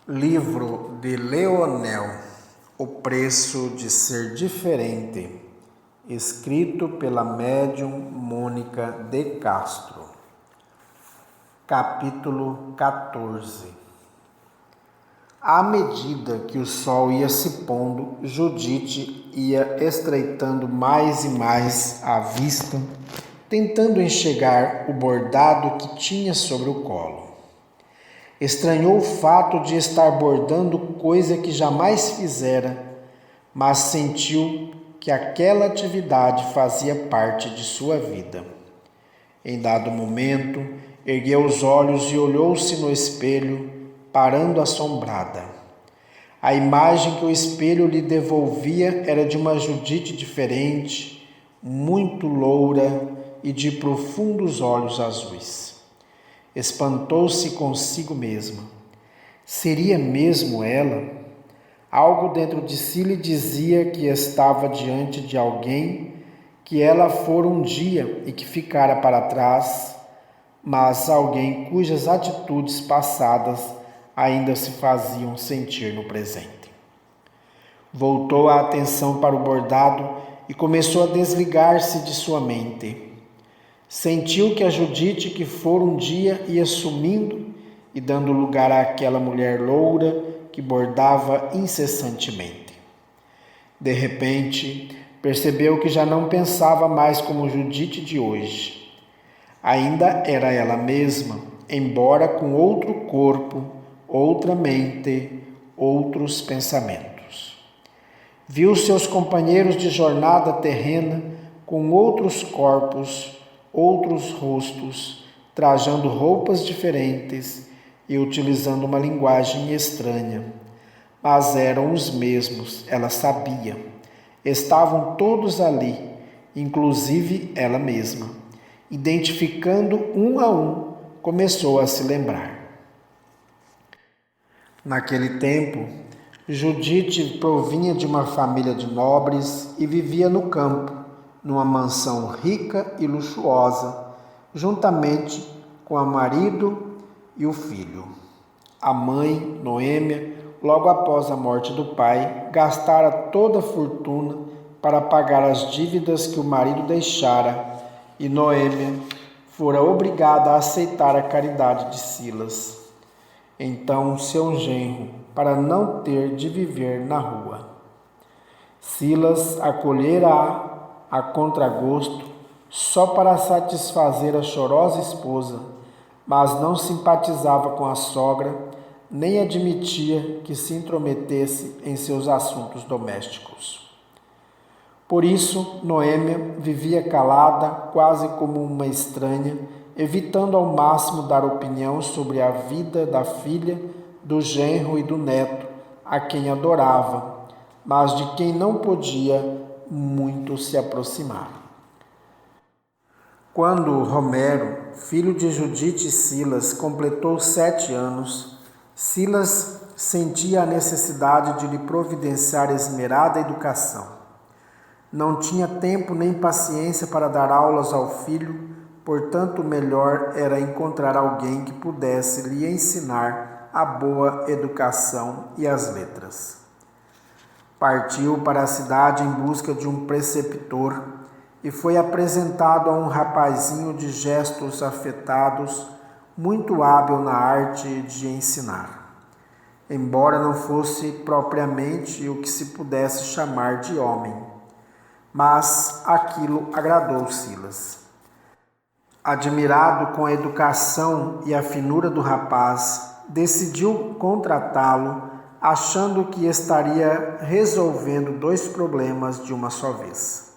Livro de Leonel, O Preço de Ser Diferente, escrito pela médium Mônica de Castro. Capítulo 14. À medida que o sol ia se pondo, Judite ia estreitando mais e mais a vista, tentando enxergar o bordado que tinha sobre o colo. Estranhou o fato de estar bordando coisa que jamais fizera, mas sentiu que aquela atividade fazia parte de sua vida. Em dado momento, ergueu os olhos e olhou-se no espelho, parando assombrada. A imagem que o espelho lhe devolvia era de uma Judite diferente, muito loura e de profundos olhos azuis. Espantou-se consigo mesma. Seria mesmo ela? Algo dentro de si lhe dizia que estava diante de alguém que ela fora um dia e que ficara para trás, mas alguém cujas atitudes passadas ainda se faziam sentir no presente. Voltou a atenção para o bordado e começou a desligar-se de sua mente. Sentiu que a Judite que fora um dia ia sumindo e dando lugar àquela mulher loura que bordava incessantemente. De repente, percebeu que já não pensava mais como Judite de hoje. Ainda era ela mesma, embora com outro corpo, outra mente, outros pensamentos. Viu seus companheiros de jornada terrena com outros corpos, outros rostos, trajando roupas diferentes e utilizando uma linguagem estranha. Mas eram os mesmos, ela sabia. Estavam todos ali, inclusive ela mesma. Identificando um a um, começou a se lembrar. Naquele tempo, Judite provinha de uma família de nobres e vivia no campo, numa mansão rica e luxuosa, juntamente com o marido e o filho. A mãe, Noêmia, logo após a morte do pai, gastara toda a fortuna para pagar as dívidas que o marido deixara, e Noêmia fora obrigada a aceitar a caridade de Silas, então seu genro, para não ter de viver na rua. Silas acolhera-a a contragosto, só para satisfazer a chorosa esposa, mas não simpatizava com a sogra, nem admitia que se intrometesse em seus assuntos domésticos. Por isso, Noêmia vivia calada, quase como uma estranha, evitando ao máximo dar opinião sobre a vida da filha, do genro e do neto, a quem adorava, mas de quem não podia muito se aproximar. Quando Romero, filho de Judite e Silas, completou 7 anos, Silas sentia a necessidade de lhe providenciar esmerada educação. Não tinha tempo nem paciência para dar aulas ao filho, portanto, o melhor era encontrar alguém que pudesse lhe ensinar a boa educação e as letras. Partiu para a cidade em busca de um preceptor e foi apresentado a um rapazinho de gestos afetados, muito hábil na arte de ensinar, embora não fosse propriamente o que se pudesse chamar de homem. Mas aquilo agradou Silas. Admirado com a educação e a finura do rapaz, decidiu contratá-lo, achando que estaria resolvendo 2 problemas de uma só vez.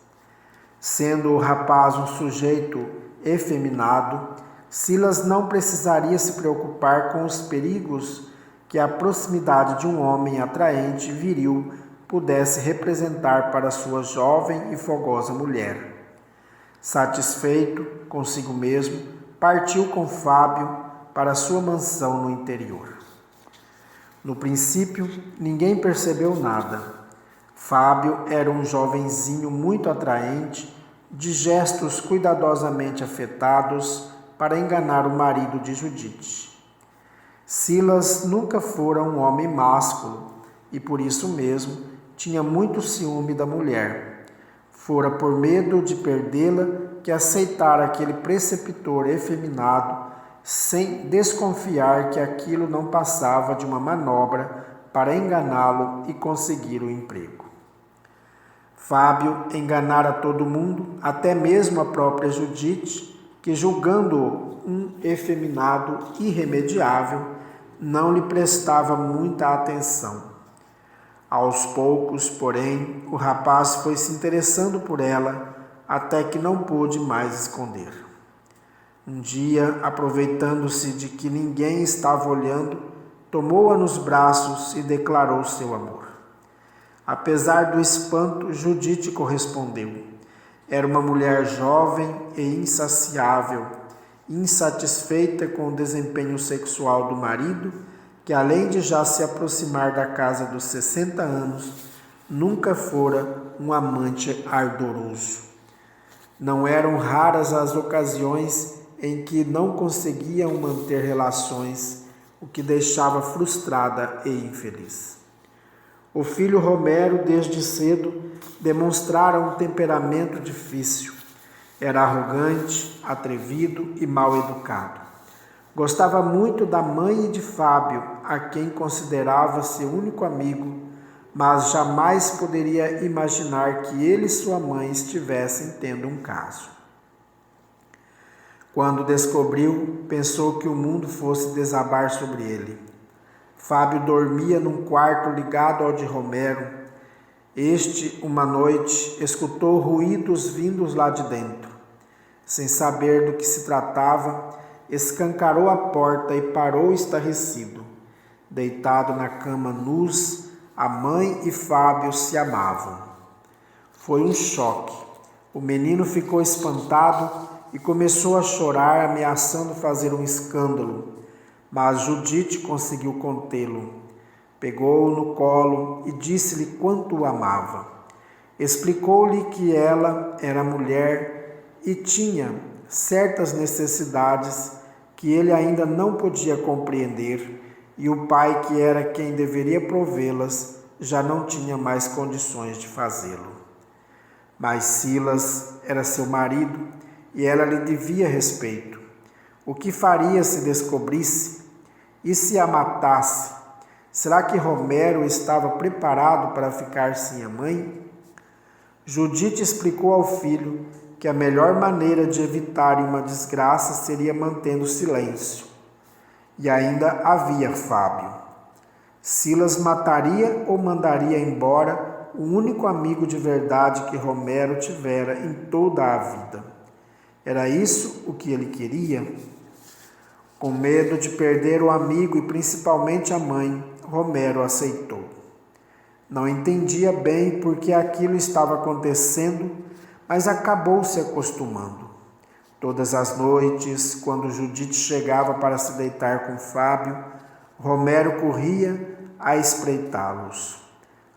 Sendo o rapaz um sujeito efeminado, Silas não precisaria se preocupar com os perigos que a proximidade de um homem atraente e viril pudesse representar para sua jovem e fogosa mulher. Satisfeito consigo mesmo, partiu com Fábio para sua mansão no interior. No princípio, ninguém percebeu nada. Fábio era um jovenzinho muito atraente, de gestos cuidadosamente afetados para enganar o marido de Judite. Silas nunca fora um homem másculo e por isso mesmo tinha muito ciúme da mulher. Fora por medo de perdê-la que aceitara aquele preceptor efeminado, sem desconfiar que aquilo não passava de uma manobra para enganá-lo e conseguir o emprego. Fábio enganara todo mundo, até mesmo a própria Judite, que, julgando-o um efeminado irremediável, não lhe prestava muita atenção. Aos poucos, porém, o rapaz foi se interessando por ela, até que não pôde mais esconder. Um dia, aproveitando-se de que ninguém estava olhando, tomou-a nos braços e declarou seu amor. Apesar do espanto, Judite correspondeu. Era uma mulher jovem e insaciável, insatisfeita com o desempenho sexual do marido, que além de já se aproximar da casa dos 60 anos, nunca fora um amante ardoroso. Não eram raras as ocasiões em que não conseguiam manter relações, o que deixava frustrada e infeliz. O filho Romero, desde cedo, demonstrara um temperamento difícil. Era arrogante, atrevido e mal educado. Gostava muito da mãe e de Fábio, a quem considerava seu único amigo, mas jamais poderia imaginar que ele e sua mãe estivessem tendo um caso. Quando descobriu, pensou que o mundo fosse desabar sobre ele. Fábio dormia num quarto ligado ao de Romero. Este, uma noite, escutou ruídos vindos lá de dentro. Sem saber do que se tratava, escancarou a porta e parou estarrecido. Deitado na cama nus, a mãe e Fábio se amavam. Foi um choque. O menino ficou espantado e começou a chorar, ameaçando fazer um escândalo. Mas Judite conseguiu contê-lo. Pegou-o no colo e disse-lhe quanto o amava. Explicou-lhe que ela era mulher e tinha certas necessidades que ele ainda não podia compreender, e o pai, que era quem deveria provê-las, já não tinha mais condições de fazê-lo. Mas Silas era seu marido e ela lhe devia respeito. O que faria se descobrisse? E se a matasse? Será que Romero estava preparado para ficar sem a mãe? Judite explicou ao filho que a melhor maneira de evitar uma desgraça seria mantendo silêncio. E ainda havia Fábio. Silas mataria ou mandaria embora o único amigo de verdade que Romero tivera em toda a vida. Era isso o que ele queria? Com medo de perder o amigo e principalmente a mãe, Romero aceitou. Não entendia bem por que aquilo estava acontecendo, mas acabou se acostumando. Todas as noites, quando Judite chegava para se deitar com Fábio, Romero corria a espreitá-los.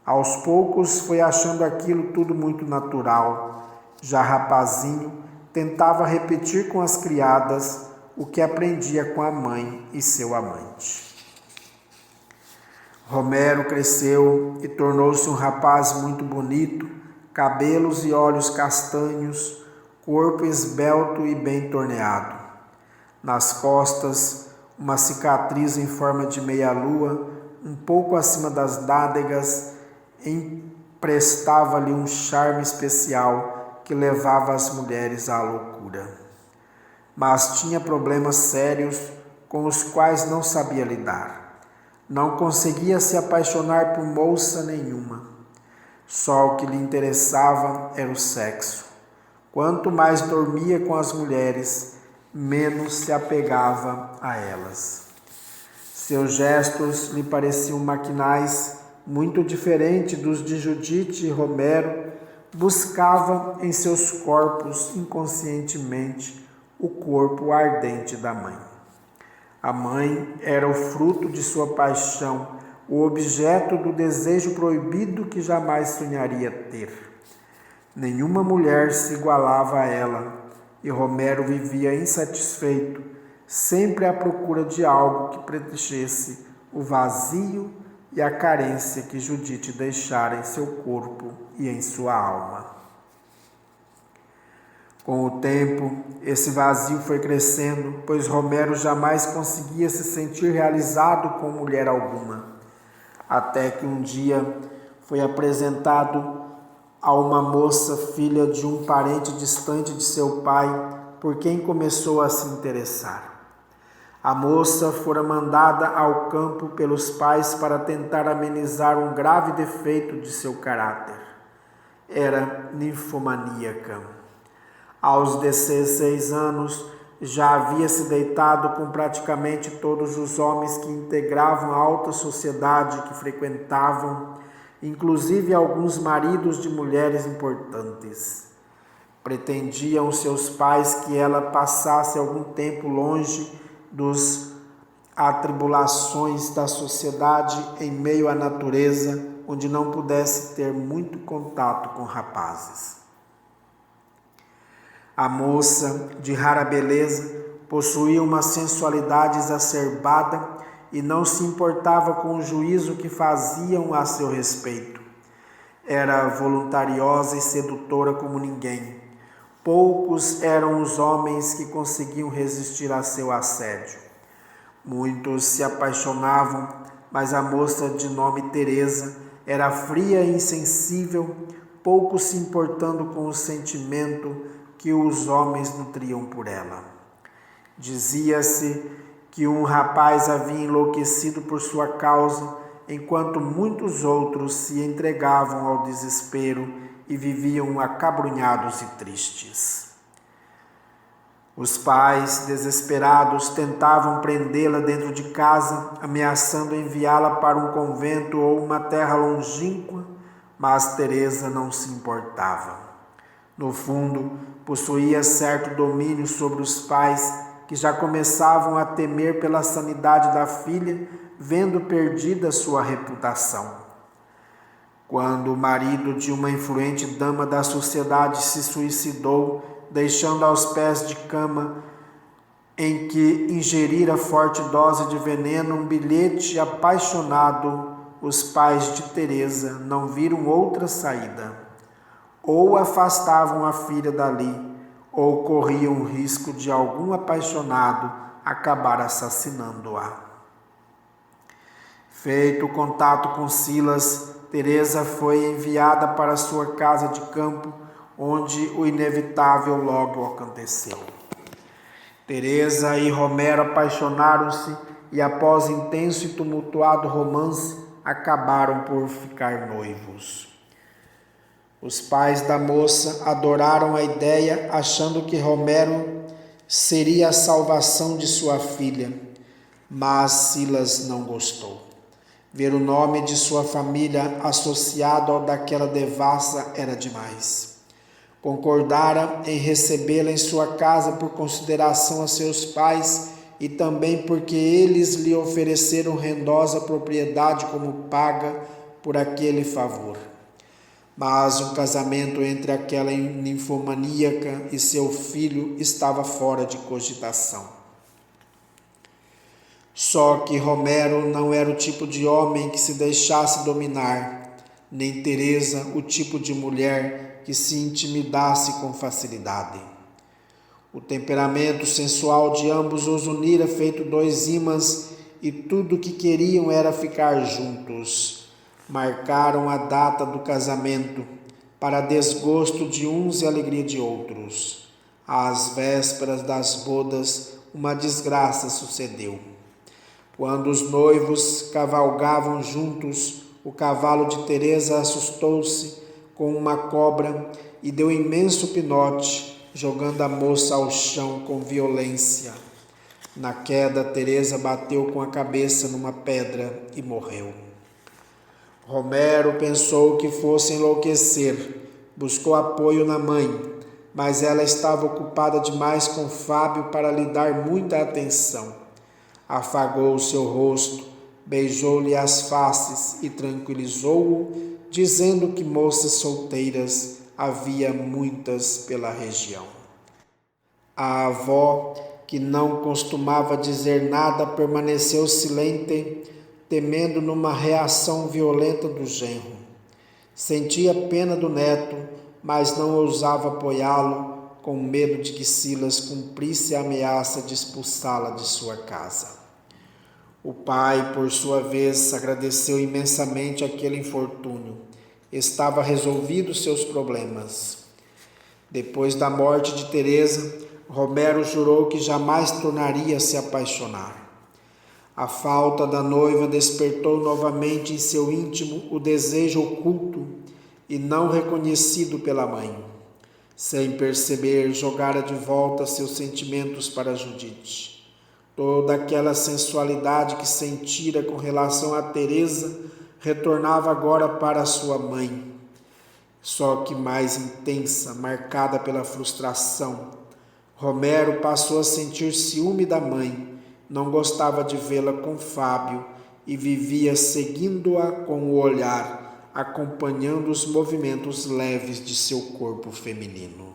Aos poucos foi achando aquilo tudo muito natural. Já rapazinho, tentava repetir com as criadas o que aprendia com a mãe e seu amante. Romero cresceu e tornou-se um rapaz muito bonito, cabelos e olhos castanhos, corpo esbelto e bem torneado. Nas costas, uma cicatriz em forma de meia-lua, um pouco acima das nádegas, emprestava-lhe um charme especial que levava as mulheres à loucura. Mas tinha problemas sérios com os quais não sabia lidar. Não conseguia se apaixonar por moça nenhuma. Só o que lhe interessava era o sexo. Quanto mais dormia com as mulheres, menos se apegava a elas. Seus gestos lhe pareciam maquinais, muito diferente dos de Judite e Romero. Buscava em seus corpos inconscientemente o corpo ardente da mãe. A mãe era o fruto de sua paixão, o objeto do desejo proibido que jamais sonharia ter. Nenhuma mulher se igualava a ela, e Romero vivia insatisfeito, sempre à procura de algo que preenchesse o vazio e a carência que Judite deixara em seu corpo e em sua alma. Com o tempo, esse vazio foi crescendo, pois Romero jamais conseguia se sentir realizado com mulher alguma, até que um dia foi apresentado a uma moça, filha de um parente distante de seu pai, por quem começou a se interessar. A moça fora mandada ao campo pelos pais para tentar amenizar um grave defeito de seu caráter. Era ninfomaníaca. Aos 16 anos, já havia se deitado com praticamente todos os homens que integravam a alta sociedade que frequentavam, inclusive alguns maridos de mulheres importantes. Pretendiam seus pais que ela passasse algum tempo longe dos atribulações da sociedade em meio à natureza, onde não pudesse ter muito contato com rapazes. A moça, de rara beleza, possuía uma sensualidade exacerbada e não se importava com o juízo que faziam a seu respeito. Era voluntariosa e sedutora como ninguém. Poucos eram os homens que conseguiam resistir a seu assédio. Muitos se apaixonavam, mas a moça de nome Teresa era fria e insensível, pouco se importando com o sentimento que os homens nutriam por ela. Dizia-se que um rapaz havia enlouquecido por sua causa, enquanto muitos outros se entregavam ao desespero e viviam acabrunhados e tristes. Os pais, desesperados, tentavam prendê-la dentro de casa, ameaçando enviá-la para um convento ou uma terra longínqua, mas Teresa não se importava. No fundo, possuía certo domínio sobre os pais, que já começavam a temer pela sanidade da filha, vendo perdida sua reputação. Quando o marido de uma influente dama da sociedade se suicidou, deixando aos pés de cama em que ingerira forte dose de veneno um bilhete apaixonado, os pais de Teresa não viram outra saída. Ou afastavam a filha dali, ou corriam o risco de algum apaixonado acabar assassinando-a. Feito o contato com Silas, Teresa foi enviada para sua casa de campo, onde o inevitável logo aconteceu. Teresa e Romero apaixonaram-se e, após intenso e tumultuado romance, acabaram por ficar noivos. Os pais da moça adoraram a ideia, achando que Romero seria a salvação de sua filha, mas Silas não gostou. Ver o nome de sua família associado ao daquela devassa era demais. Concordara em recebê-la em sua casa por consideração a seus pais e também porque eles lhe ofereceram rendosa propriedade como paga por aquele favor. Mas um casamento entre aquela ninfomaníaca e seu filho estava fora de cogitação. Só que Romero não era o tipo de homem que se deixasse dominar, nem Teresa o tipo de mulher que se intimidasse com facilidade. O temperamento sensual de ambos os unira feito dois ímãs e tudo o que queriam era ficar juntos. Marcaram a data do casamento, para desgosto de uns e alegria de outros. Às vésperas das bodas, uma desgraça sucedeu. Quando os noivos cavalgavam juntos, o cavalo de Teresa assustou-se com uma cobra e deu imenso pinote, jogando a moça ao chão com violência. Na queda, Teresa bateu com a cabeça numa pedra e morreu. Romero pensou que fosse enlouquecer, buscou apoio na mãe, mas ela estava ocupada demais com Fábio para lhe dar muita atenção. Afagou o seu rosto, beijou-lhe as faces e tranquilizou-o, dizendo que moças solteiras havia muitas pela região. A avó, que não costumava dizer nada, permaneceu silente, temendo numa reação violenta do genro. Sentia pena do neto, mas não ousava apoiá-lo, com medo de que Silas cumprisse a ameaça de expulsá-la de sua casa. O pai, por sua vez, agradeceu imensamente aquele infortúnio. Estava resolvido seus problemas. Depois da morte de Teresa, Romero jurou que jamais tornaria a se apaixonar. A falta da noiva despertou novamente em seu íntimo o desejo oculto e não reconhecido pela mãe. Sem perceber, jogara de volta seus sentimentos para Judite. Toda aquela sensualidade que sentira com relação a Teresa retornava agora para sua mãe, só que mais intensa, marcada pela frustração. Romero passou a sentir ciúme da mãe, não gostava de vê-la com Fábio e vivia seguindo-a com o olhar, acompanhando os movimentos leves de seu corpo feminino.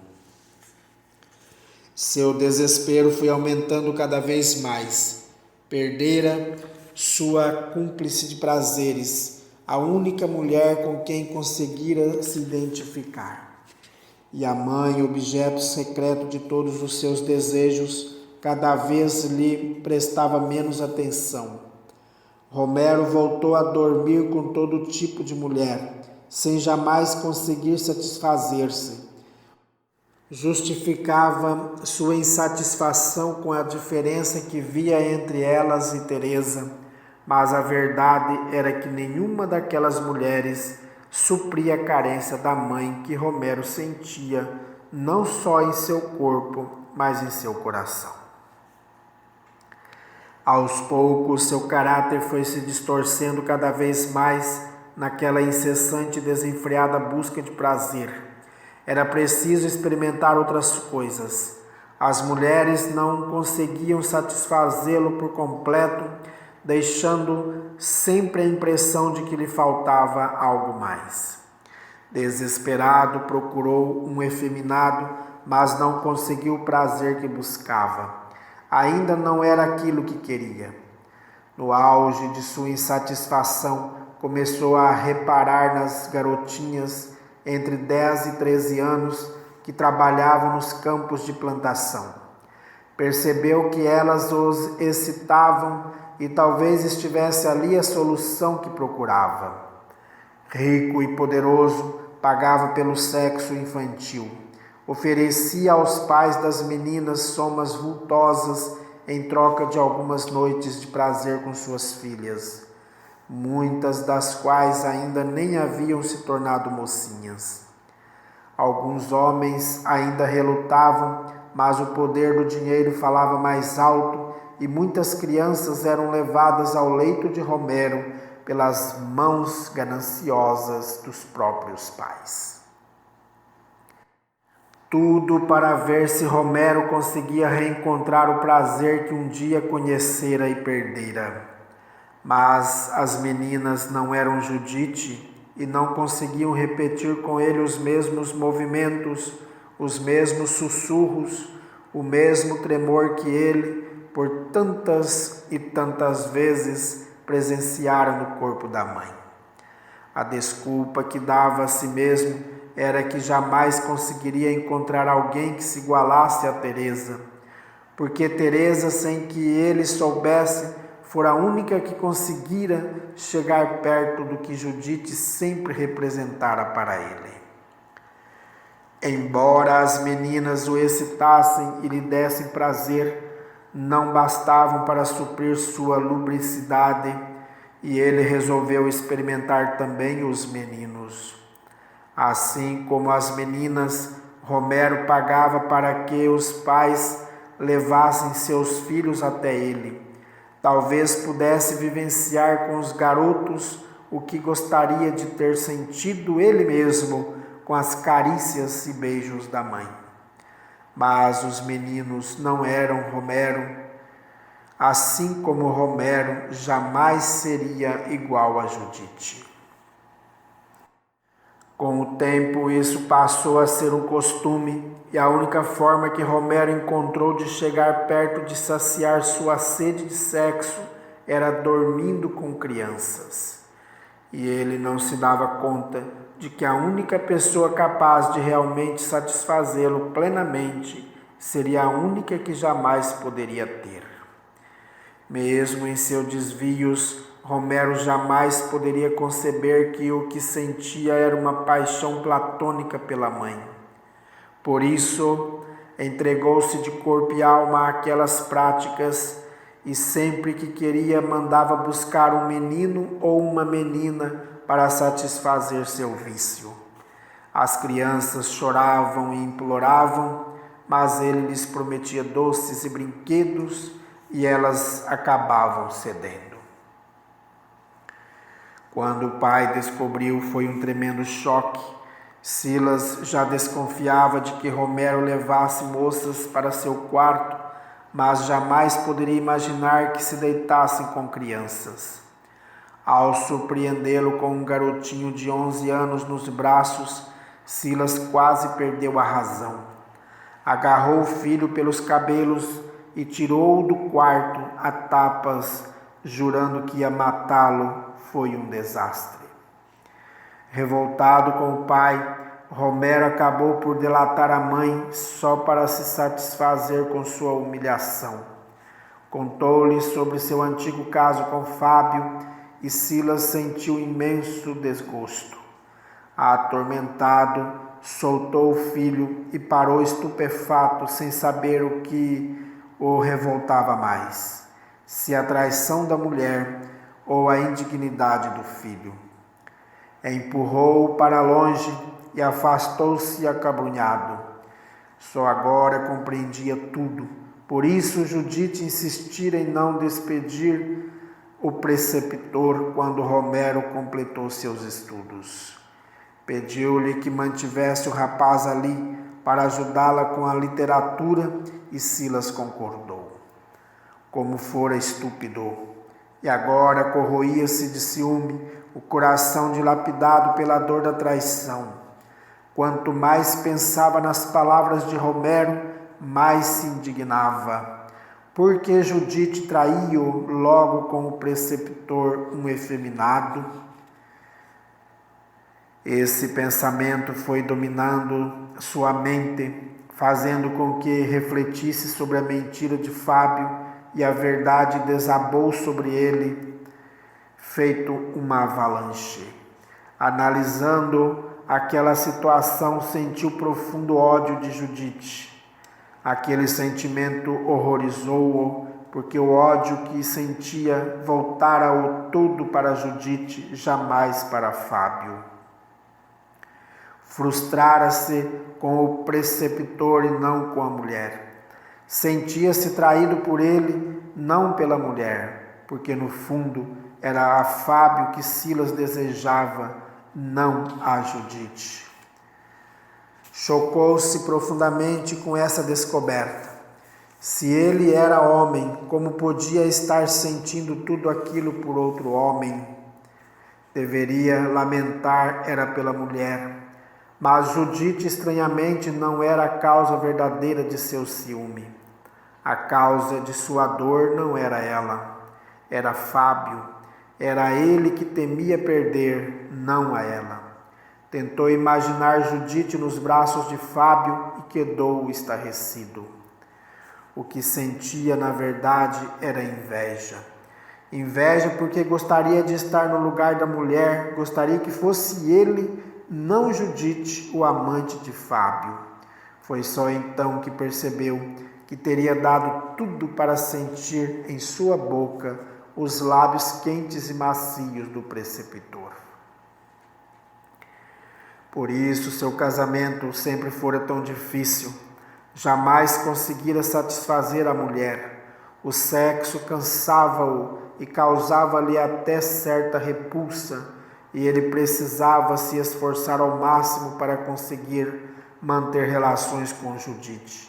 Seu desespero foi aumentando cada vez mais. Perdera sua cúmplice de prazeres, a única mulher com quem conseguira se identificar. E a mãe, objeto secreto de todos os seus desejos, cada vez lhe prestava menos atenção. Romero voltou a dormir com todo tipo de mulher, sem jamais conseguir satisfazer-se. Justificava sua insatisfação com a diferença que via entre elas e Teresa, mas a verdade era que nenhuma daquelas mulheres supria a carência da mãe que Romero sentia, não só em seu corpo, mas em seu coração. Aos poucos, seu caráter foi se distorcendo cada vez mais naquela incessante e desenfreada busca de prazer. Era preciso experimentar outras coisas. As mulheres não conseguiam satisfazê-lo por completo, deixando sempre a impressão de que lhe faltava algo mais. Desesperado, procurou um efeminado, mas não conseguiu o prazer que buscava. Ainda não era aquilo que queria. No auge de sua insatisfação, começou a reparar nas garotinhas entre 10 e 13 anos que trabalhavam nos campos de plantação. Percebeu que elas os excitavam e talvez estivesse ali a solução que procurava. Rico e poderoso, pagava pelo sexo infantil. Oferecia aos pais das meninas somas vultosas em troca de algumas noites de prazer com suas filhas, muitas das quais ainda nem haviam se tornado mocinhas. Alguns homens ainda relutavam, mas o poder do dinheiro falava mais alto e muitas crianças eram levadas ao leito de Romero pelas mãos gananciosas dos próprios pais. Tudo para ver se Romero conseguia reencontrar o prazer que um dia conhecera e perdera. Mas as meninas não eram Judite e não conseguiam repetir com ele os mesmos movimentos, os mesmos sussurros, o mesmo tremor que ele, por tantas e tantas vezes, presenciara no corpo da mãe. A desculpa que dava a si mesmo era que jamais conseguiria encontrar alguém que se igualasse a Teresa, porque Teresa, sem que ele soubesse, fora a única que conseguira chegar perto do que Judite sempre representara para ele. Embora as meninas o excitassem e lhe dessem prazer, não bastavam para suprir sua lubricidade, e ele resolveu experimentar também os meninos. Assim como as meninas, Romero pagava para que os pais levassem seus filhos até ele. Talvez pudesse vivenciar com os garotos o que gostaria de ter sentido ele mesmo com as carícias e beijos da mãe. Mas os meninos não eram Romero, assim como Romero jamais seria igual a Judite. Com o tempo, isso passou a ser um costume, e a única forma que Romero encontrou de chegar perto de saciar sua sede de sexo era dormindo com crianças. E ele não se dava conta de que a única pessoa capaz de realmente satisfazê-lo plenamente seria a única que jamais poderia ter. Mesmo em seus desvios, Romero jamais poderia conceber que o que sentia era uma paixão platônica pela mãe. Por isso, entregou-se de corpo e alma àquelas práticas e sempre que queria mandava buscar um menino ou uma menina para satisfazer seu vício. As crianças choravam e imploravam, mas ele lhes prometia doces e brinquedos e elas acabavam cedendo. Quando o pai descobriu, foi um tremendo choque. Silas já desconfiava de que Romero levasse moças para seu quarto, mas jamais poderia imaginar que se deitassem com crianças. Ao surpreendê-lo com um garotinho de 11 anos nos braços, Silas quase perdeu a razão. Agarrou o filho pelos cabelos e tirou-o do quarto a tapas, jurando que ia matá-lo. Foi um desastre. Revoltado com o pai, Romero acabou por delatar a mãe só para se satisfazer com sua humilhação. Contou-lhe sobre seu antigo caso com Fábio e Silas sentiu imenso desgosto. Atormentado, soltou o filho e parou estupefato, sem saber o que o revoltava mais, se a traição da mulher ou a indignidade do filho. Empurrou-o para longe e afastou-se acabrunhado. Só agora compreendia tudo. Por isso Judite insistira em não despedir o preceptor quando Romero completou seus estudos. Pediu-lhe que mantivesse o rapaz ali para ajudá-la com a literatura e Silas concordou. Como fora estúpido! E agora corroía-se de ciúme o coração dilapidado pela dor da traição. Quanto mais pensava nas palavras de Romero, mais se indignava. Porque Judite traiu logo com o preceptor, um efeminado? Esse pensamento foi dominando sua mente, fazendo com que refletisse sobre a mentira de Fábio, e a verdade desabou sobre ele, feito uma avalanche. Analisando aquela situação, sentiu profundo ódio de Judite. Aquele sentimento horrorizou-o, porque o ódio que sentia voltara-o todo para Judite, jamais para Fábio. Frustrara-se com o preceptor e não com a mulher. Sentia-se traído por ele, não pela mulher, porque no fundo era a Fábio que Silas desejava, não a Judite. Chocou-se profundamente com essa descoberta. Se ele era homem, como podia estar sentindo tudo aquilo por outro homem? Deveria lamentar era pela mulher, mas Judite estranhamente não era a causa verdadeira de seu ciúme. A causa de sua dor não era ela, era Fábio. Era ele que temia perder, não a ela. Tentou imaginar Judite nos braços de Fábio e quedou estarrecido. O que sentia, na verdade, era inveja. Inveja porque gostaria de estar no lugar da mulher, gostaria que fosse ele, não Judite, o amante de Fábio. Foi só então que percebeu que teria dado tudo para sentir em sua boca os lábios quentes e macios do preceptor. Por isso seu casamento sempre fora tão difícil. Jamais conseguira satisfazer a mulher. O sexo cansava-o e causava-lhe até certa repulsa, e ele precisava se esforçar ao máximo para conseguir manter relações com Judite.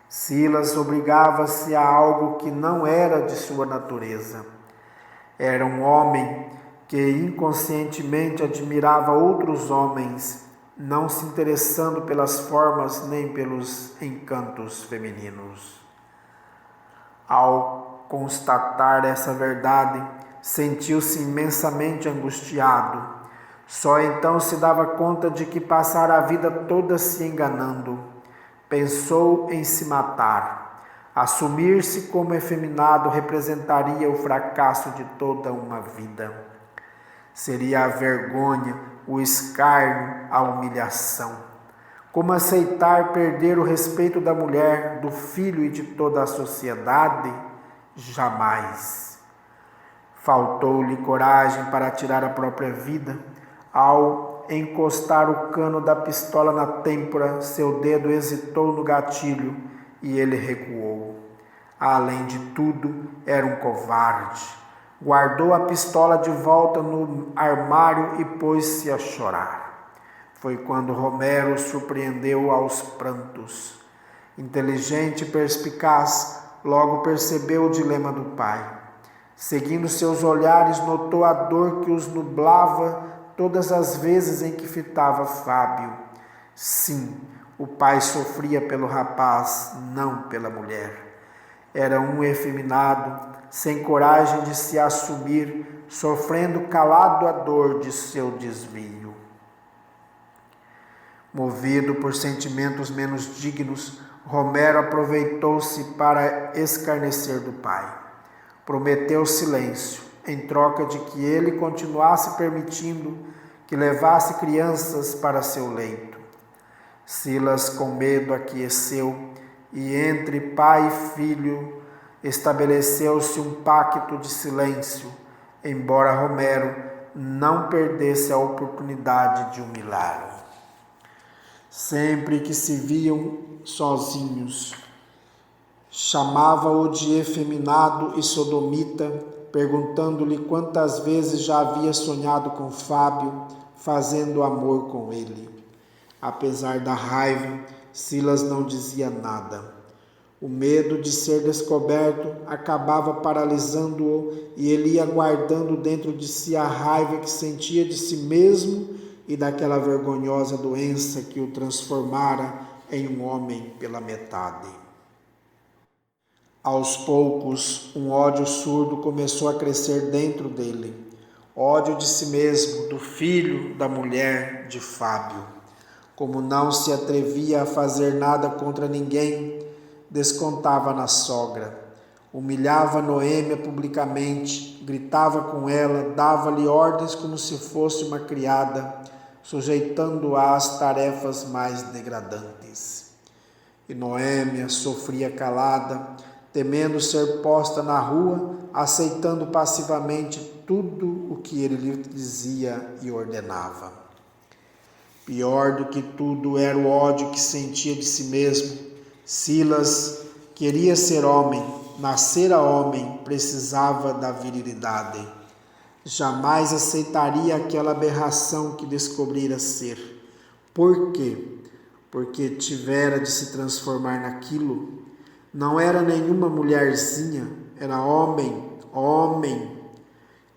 Silas obrigava-se a algo que não era de sua natureza. Era um homem que inconscientemente admirava outros homens, não se interessando pelas formas nem pelos encantos femininos. Ao constatar essa verdade, sentiu-se imensamente angustiado. Só então se dava conta de que passara a vida toda se enganando. Pensou em se matar. Assumir-se como efeminado representaria o fracasso de toda uma vida. Seria a vergonha, o escárnio, a humilhação. Como aceitar perder o respeito da mulher, do filho e de toda a sociedade? Jamais. Faltou-lhe coragem para tirar a própria vida. Ao encostar o cano da pistola na têmpora, seu dedo hesitou no gatilho e ele recuou. Além de tudo, era um covarde. Guardou a pistola de volta no armário e pôs-se a chorar. Foi quando Romero o surpreendeu aos prantos. Inteligente e perspicaz, logo percebeu o dilema do pai. Seguindo seus olhares, notou a dor que os nublava todas as vezes em que fitava Fábio. Sim, o pai sofria pelo rapaz, não pela mulher. Era um efeminado, sem coragem de se assumir, sofrendo calado a dor de seu desvio. Movido por sentimentos menos dignos, Romero aproveitou-se para escarnecer do pai. Prometeu silêncio, em troca de que ele continuasse permitindo que levasse crianças para seu leito. Silas, com medo, aqueceu, e entre pai e filho estabeleceu-se um pacto de silêncio, embora Romero não perdesse a oportunidade de humilhá-lo. Sempre que se viam sozinhos, chamava-o de efeminado e sodomita, perguntando-lhe quantas vezes já havia sonhado com Fábio, fazendo amor com ele. Apesar da raiva, Silas não dizia nada. O medo de ser descoberto acabava paralisando-o e ele ia guardando dentro de si a raiva que sentia de si mesmo e daquela vergonhosa doença que o transformara em um homem pela metade. Aos poucos, um ódio surdo começou a crescer dentro dele. Ódio de si mesmo, do filho, da mulher, de Fábio. Como não se atrevia a fazer nada contra ninguém, descontava na sogra. Humilhava Noêmia publicamente, gritava com ela, dava-lhe ordens como se fosse uma criada, sujeitando-a às tarefas mais degradantes. E Noêmia sofria calada, temendo ser posta na rua, aceitando passivamente tudo o que ele lhe dizia e ordenava. Pior do que tudo era o ódio que sentia de si mesmo. Silas queria ser homem, nascer a homem, precisava da virilidade. Jamais aceitaria aquela aberração que descobrira ser. Por quê? Porque tivera de se transformar naquilo. Não era nenhuma mulherzinha, era homem, homem.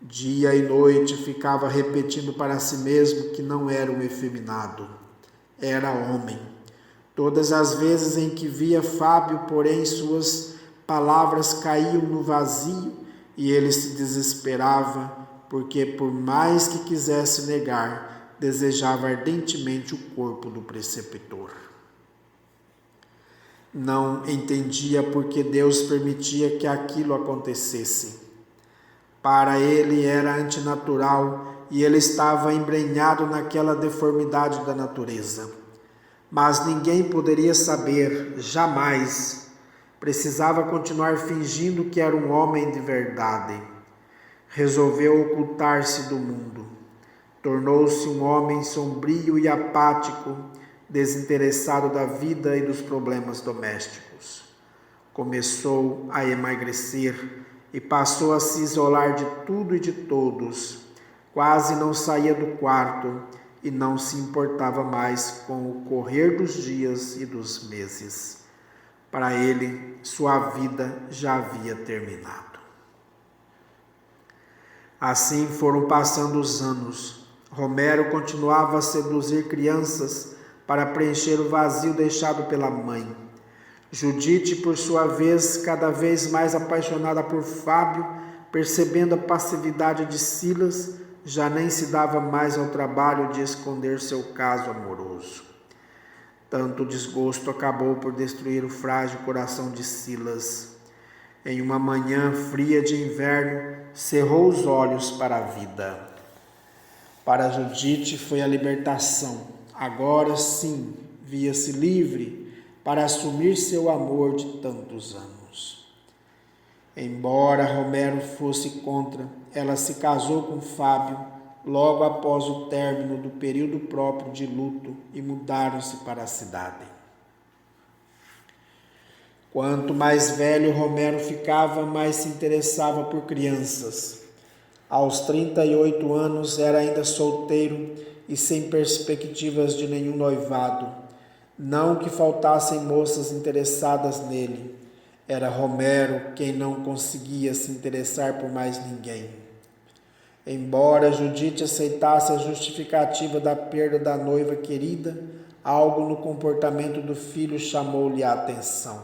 Dia e noite ficava repetindo para si mesmo que não era um efeminado, era homem. Todas as vezes em que via Fábio, porém, suas palavras caíam no vazio e ele se desesperava, porque por mais que quisesse negar, desejava ardentemente o corpo do preceptor. Não entendia por que Deus permitia que aquilo acontecesse. Para ele era antinatural e ele estava embrenhado naquela deformidade da natureza. Mas ninguém poderia saber, jamais. Precisava continuar fingindo que era um homem de verdade. Resolveu ocultar-se do mundo. Tornou-se um homem sombrio e apático, desinteressado da vida e dos problemas domésticos. Começou a emagrecer e passou a se isolar de tudo e de todos. Quase não saía do quarto e não se importava mais com o correr dos dias e dos meses. Para ele, sua vida já havia terminado. Assim foram passando os anos. Romero continuava a seduzir crianças para preencher o vazio deixado pela mãe. Judite, por sua vez, cada vez mais apaixonada por Fábio, percebendo a passividade de Silas, já nem se dava mais ao trabalho de esconder seu caso amoroso. Tanto desgosto acabou por destruir o frágil coração de Silas. Em uma manhã fria de inverno, cerrou os olhos para a vida. Para Judite foi a libertação. Agora sim, via-se livre para assumir seu amor de tantos anos. Embora Romero fosse contra, ela se casou com Fábio logo após o término do período próprio de luto e mudaram-se para a cidade. Quanto mais velho Romero ficava, mais se interessava por crianças. Aos 38 anos era ainda solteiro e sem perspectivas de nenhum noivado. Não que faltassem moças interessadas nele. Era Romero quem não conseguia se interessar por mais ninguém. Embora Judite aceitasse a justificativa da perda da noiva querida, algo no comportamento do filho chamou-lhe a atenção.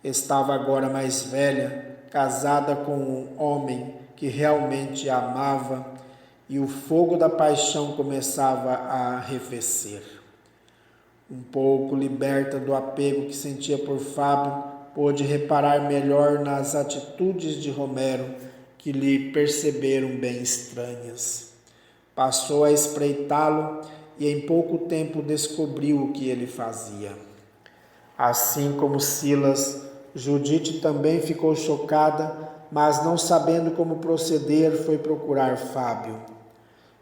Estava agora mais velha, casada com um homem que realmente a amava, e o fogo da paixão começava a arrefecer. Um pouco liberta do apego que sentia por Fábio, pôde reparar melhor nas atitudes de Romero, que lhe perceberam bem estranhas. Passou a espreitá-lo e em pouco tempo descobriu o que ele fazia. Assim como Silas, Judite também ficou chocada, mas não sabendo como proceder, foi procurar Fábio.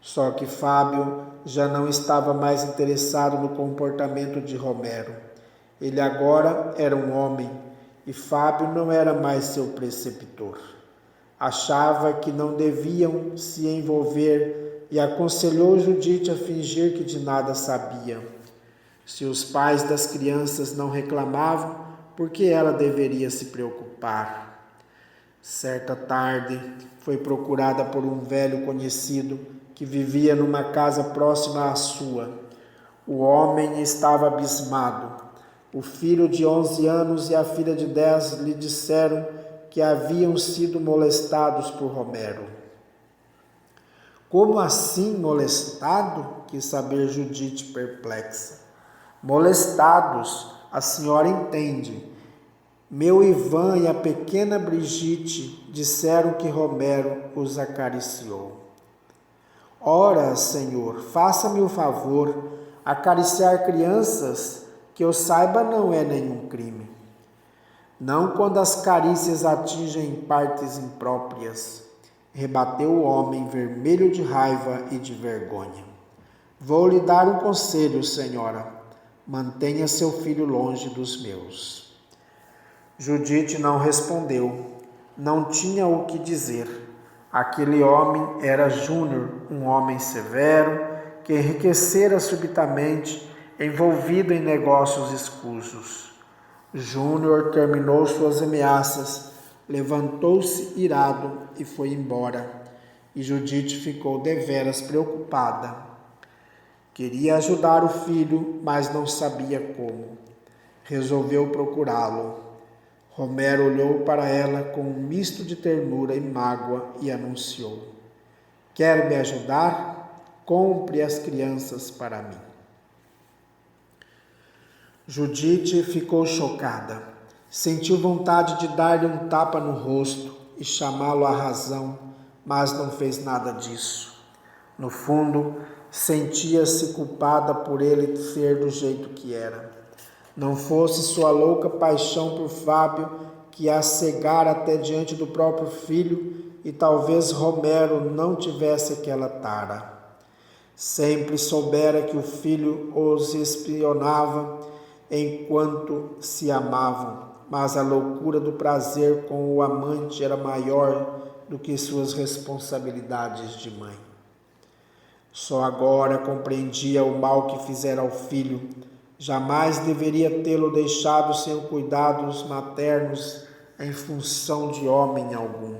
Só que Fábio já não estava mais interessado no comportamento de Romero. Ele agora era um homem e Fábio não era mais seu preceptor. Achava que não deviam se envolver e aconselhou Judite a fingir que de nada sabia. Se os pais das crianças não reclamavam, por que ela deveria se preocupar? Certa tarde, foi procurada por um velho conhecido que vivia numa casa próxima à sua. O homem estava abismado. O filho de 11 anos e a filha de 10 lhe disseram que haviam sido molestados por Romero. Como assim molestado? Quis saber Judite perplexa. Molestados, a senhora entende. Meu Ivan e a pequena Brigitte disseram que Romero os acariciou. Ora, senhor, faça-me o favor, acariciar crianças, que eu saiba, não é nenhum crime. Não quando as carícias atingem partes impróprias, rebateu o homem vermelho de raiva e de vergonha. Vou lhe dar um conselho, senhora. Mantenha seu filho longe dos meus. Judite não respondeu. Não tinha o que dizer. Aquele homem era Júnior, um homem severo, que enriquecera subitamente, envolvido em negócios escusos. Júnior terminou suas ameaças, levantou-se irado e foi embora. E Judite ficou deveras preocupada. Queria ajudar o filho, mas não sabia como. Resolveu procurá-lo. Romero olhou para ela com um misto de ternura e mágoa e anunciou: quer me ajudar? Compre as crianças para mim. Judite ficou chocada. Sentiu vontade de dar-lhe um tapa no rosto e chamá-lo à razão, mas não fez nada disso. No fundo, sentia-se culpada por ele ser do jeito que era. Não fosse sua louca paixão por Fábio que a cegara até diante do próprio filho, e talvez Romero não tivesse aquela tara. Sempre soubera que o filho os espionava enquanto se amavam, mas a loucura do prazer com o amante era maior do que suas responsabilidades de mãe. Só agora compreendia o mal que fizera ao filho. Jamais deveria tê-lo deixado sem cuidados maternos em função de homem algum.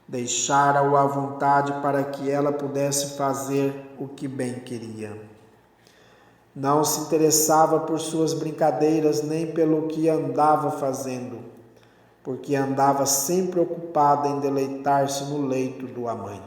Deixara-o à vontade para que ela pudesse fazer o que bem queria. Não se interessava por suas brincadeiras nem pelo que andava fazendo, porque andava sempre ocupada em deleitar-se no leito do amante.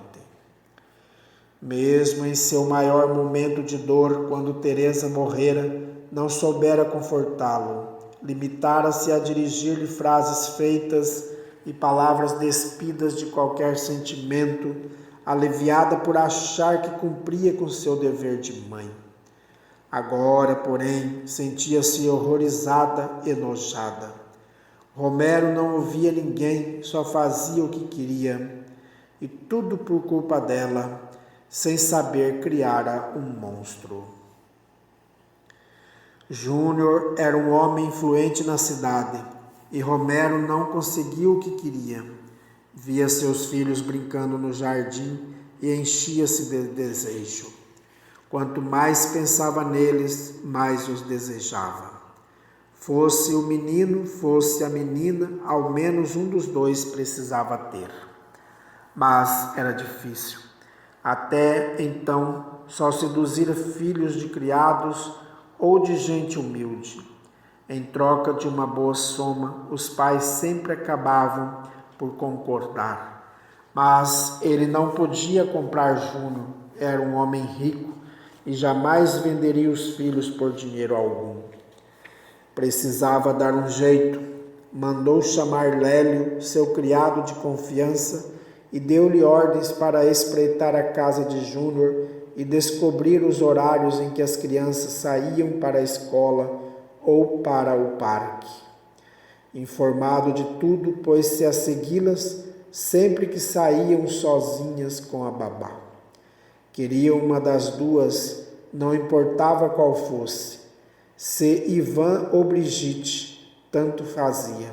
Mesmo em seu maior momento de dor, quando Teresa morrera, não soubera confortá-lo. Limitara-se a dirigir-lhe frases feitas e palavras despidas de qualquer sentimento, aliviada por achar que cumpria com seu dever de mãe. Agora, porém, sentia-se horrorizada e enojada. Romero não ouvia ninguém, só fazia o que queria, e tudo por culpa dela, sem saber criara um monstro. Júnior era um homem influente na cidade, e Romero não conseguiu o que queria. Via seus filhos brincando no jardim e enchia-se de desejo. Quanto mais pensava neles, mais os desejava. Fosse o menino, fosse a menina, ao menos um dos dois precisava ter. Mas era difícil. Até então, só seduzira filhos de criados ou de gente humilde. Em troca de uma boa soma, os pais sempre acabavam por concordar. Mas ele não podia comprar Júnior, era um homem rico e jamais venderia os filhos por dinheiro algum. Precisava dar um jeito. Mandou chamar Lélio, seu criado de confiança, e deu-lhe ordens para espreitar a casa de Júnior e descobrir os horários em que as crianças saíam para a escola ou para o parque. Informado de tudo, pôs-se a segui-las sempre que saíam sozinhas com a babá. Queria uma das duas, não importava qual fosse, se Ivan ou Brigitte, tanto fazia.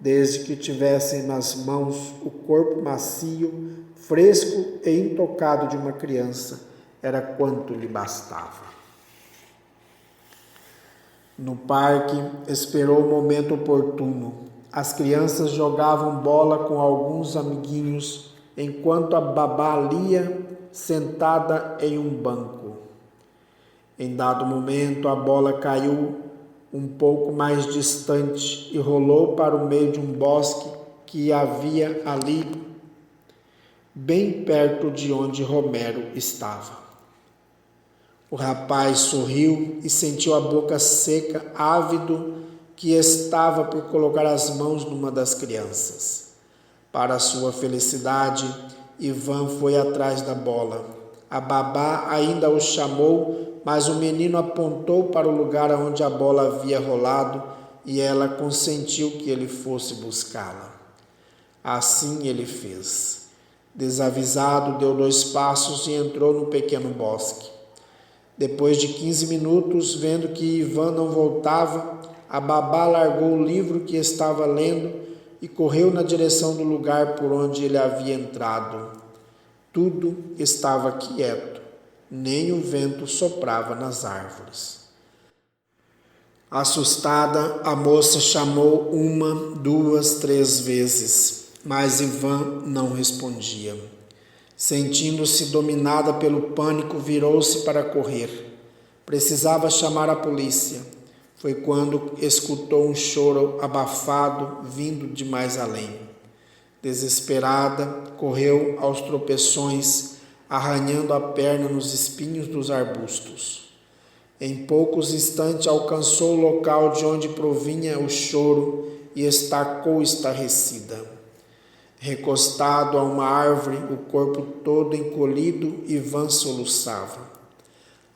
Desde que tivessem nas mãos o corpo macio, fresco e intocado de uma criança, era quanto lhe bastava. No parque, esperou o momento oportuno. As crianças jogavam bola com alguns amiguinhos, enquanto a babá lia, sentada em um banco. Em dado momento, a bola caiu um pouco mais distante e rolou para o meio de um bosque que havia ali, bem perto de onde Romero estava. O rapaz sorriu e sentiu a boca seca, ávido, que estava por colocar as mãos numa das crianças. Para sua felicidade, Ivan foi atrás da bola. A babá ainda o chamou, mas o menino apontou para o lugar onde a bola havia rolado e ela consentiu que ele fosse buscá-la. Assim ele fez. Desavisado, deu 2 passos e entrou no pequeno bosque. Depois de 15 minutos, vendo que Ivan não voltava, a babá largou o livro que estava lendo e correu na direção do lugar por onde ele havia entrado. Tudo estava quieto, nem o vento soprava nas árvores. Assustada, a moça chamou 1, 2, 3 vezes, mas Ivan não respondia. Sentindo-se dominada pelo pânico, virou-se para correr. Precisava chamar a polícia. Foi quando escutou um choro abafado vindo de mais além. Desesperada, correu aos tropeções, arranhando a perna nos espinhos dos arbustos. Em poucos instantes alcançou o local de onde provinha o choro e estacou estarrecida. Recostado a uma árvore, o corpo todo encolhido, Ivan soluçava.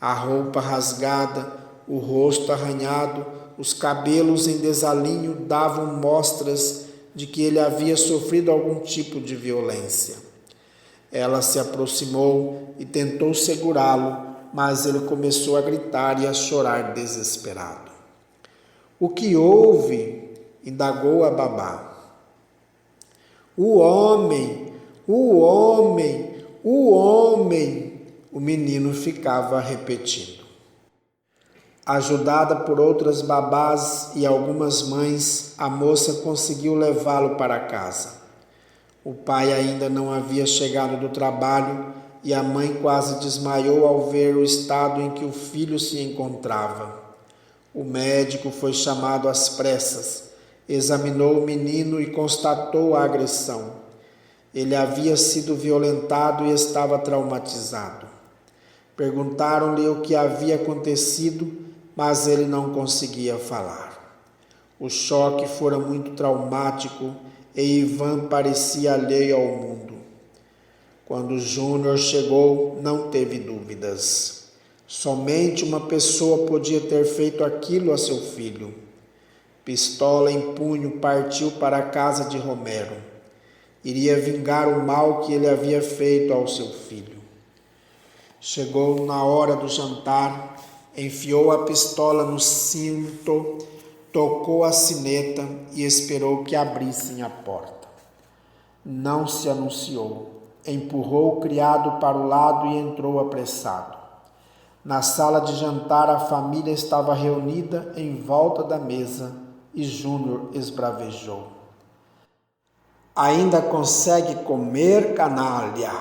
A roupa rasgada, o rosto arranhado, os cabelos em desalinho davam mostras de que ele havia sofrido algum tipo de violência. Ela se aproximou e tentou segurá-lo, mas ele começou a gritar e a chorar desesperado. "O que houve?" indagou a babá. O homem, o homem, o homem, o menino ficava repetindo. Ajudada por outras babás e algumas mães, a moça conseguiu levá-lo para casa. O pai ainda não havia chegado do trabalho e a mãe quase desmaiou ao ver o estado em que o filho se encontrava. O médico foi chamado às pressas, examinou o menino e constatou a agressão. Ele havia sido violentado e estava traumatizado. Perguntaram-lhe o que havia acontecido, mas ele não conseguia falar. O choque fora muito traumático e Ivan parecia alheio ao mundo. Quando Júnior chegou, não teve dúvidas. Somente uma pessoa podia ter feito aquilo a seu filho. Pistola em punho, partiu para a casa de Romero. Iria vingar o mal que ele havia feito ao seu filho. Chegou na hora do jantar, enfiou a pistola no cinto, tocou a sineta e esperou que abrissem a porta. Não se anunciou. Empurrou o criado para o lado e entrou apressado. Na sala de jantar, a família estava reunida em volta da mesa e Júnior esbravejou. Ainda consegue comer, canalha?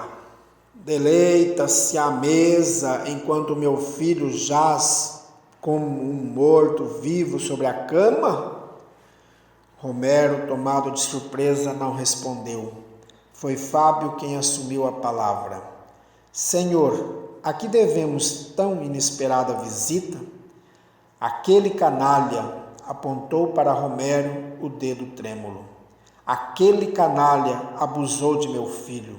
Deleita-se à mesa enquanto meu filho jaz como um morto-vivo sobre a cama? Romero, tomado de surpresa, não respondeu. Foi Fábio quem assumiu a palavra. Senhor, a que devemos tão inesperada visita? Aquele canalha, apontou para Romero o dedo trêmulo. Aquele canalha abusou de meu filho.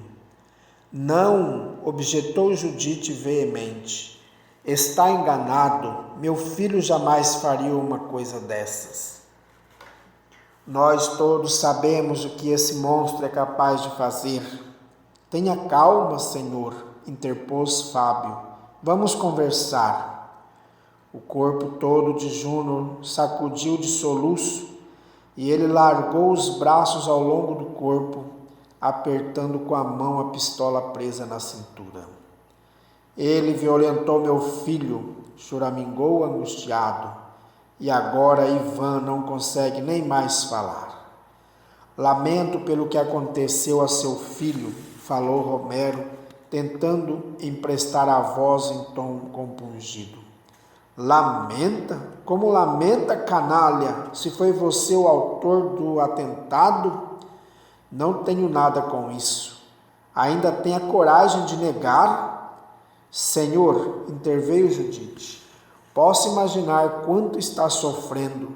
Não, objetou Judite veemente. Está enganado, meu filho jamais faria uma coisa dessas. Nós todos sabemos o que esse monstro é capaz de fazer. Tenha calma, senhor, interpôs Fábio. Vamos conversar. O corpo todo de Júnior sacudiu de soluço e ele largou os braços ao longo do corpo, apertando com a mão a pistola presa na cintura. Ele violentou meu filho, choramingou angustiado. E agora Ivan não consegue nem mais falar. Lamento pelo que aconteceu a seu filho, falou Romero, tentando emprestar a voz em tom compungido. Lamenta? Como lamenta, canalha? Se foi você o autor do atentado? Não tenho nada com isso. Ainda tem a coragem de negar? Senhor, interveio Judite. Posso imaginar quanto está sofrendo,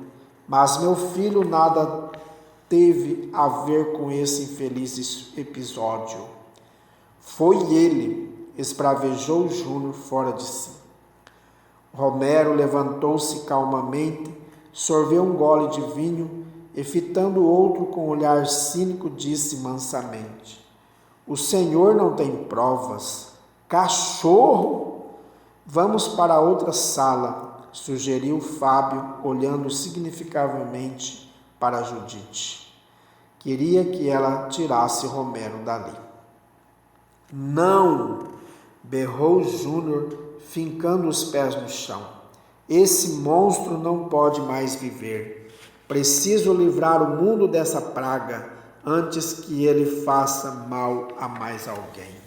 mas meu filho nada teve a ver com esse infeliz episódio. Foi ele, esbravejou Júnior fora de si. Romero levantou-se calmamente, sorveu um gole de vinho e, fitando o outro com um olhar cínico, disse mansamente: O senhor não tem provas. Cachorro! Vamos para outra sala, sugeriu Fábio, olhando significativamente para Judite. Queria que ela tirasse Romero dali. Não! Berrou Júnior, fincando os pés no chão. Esse monstro não pode mais viver. Preciso livrar o mundo dessa praga antes que ele faça mal a mais alguém.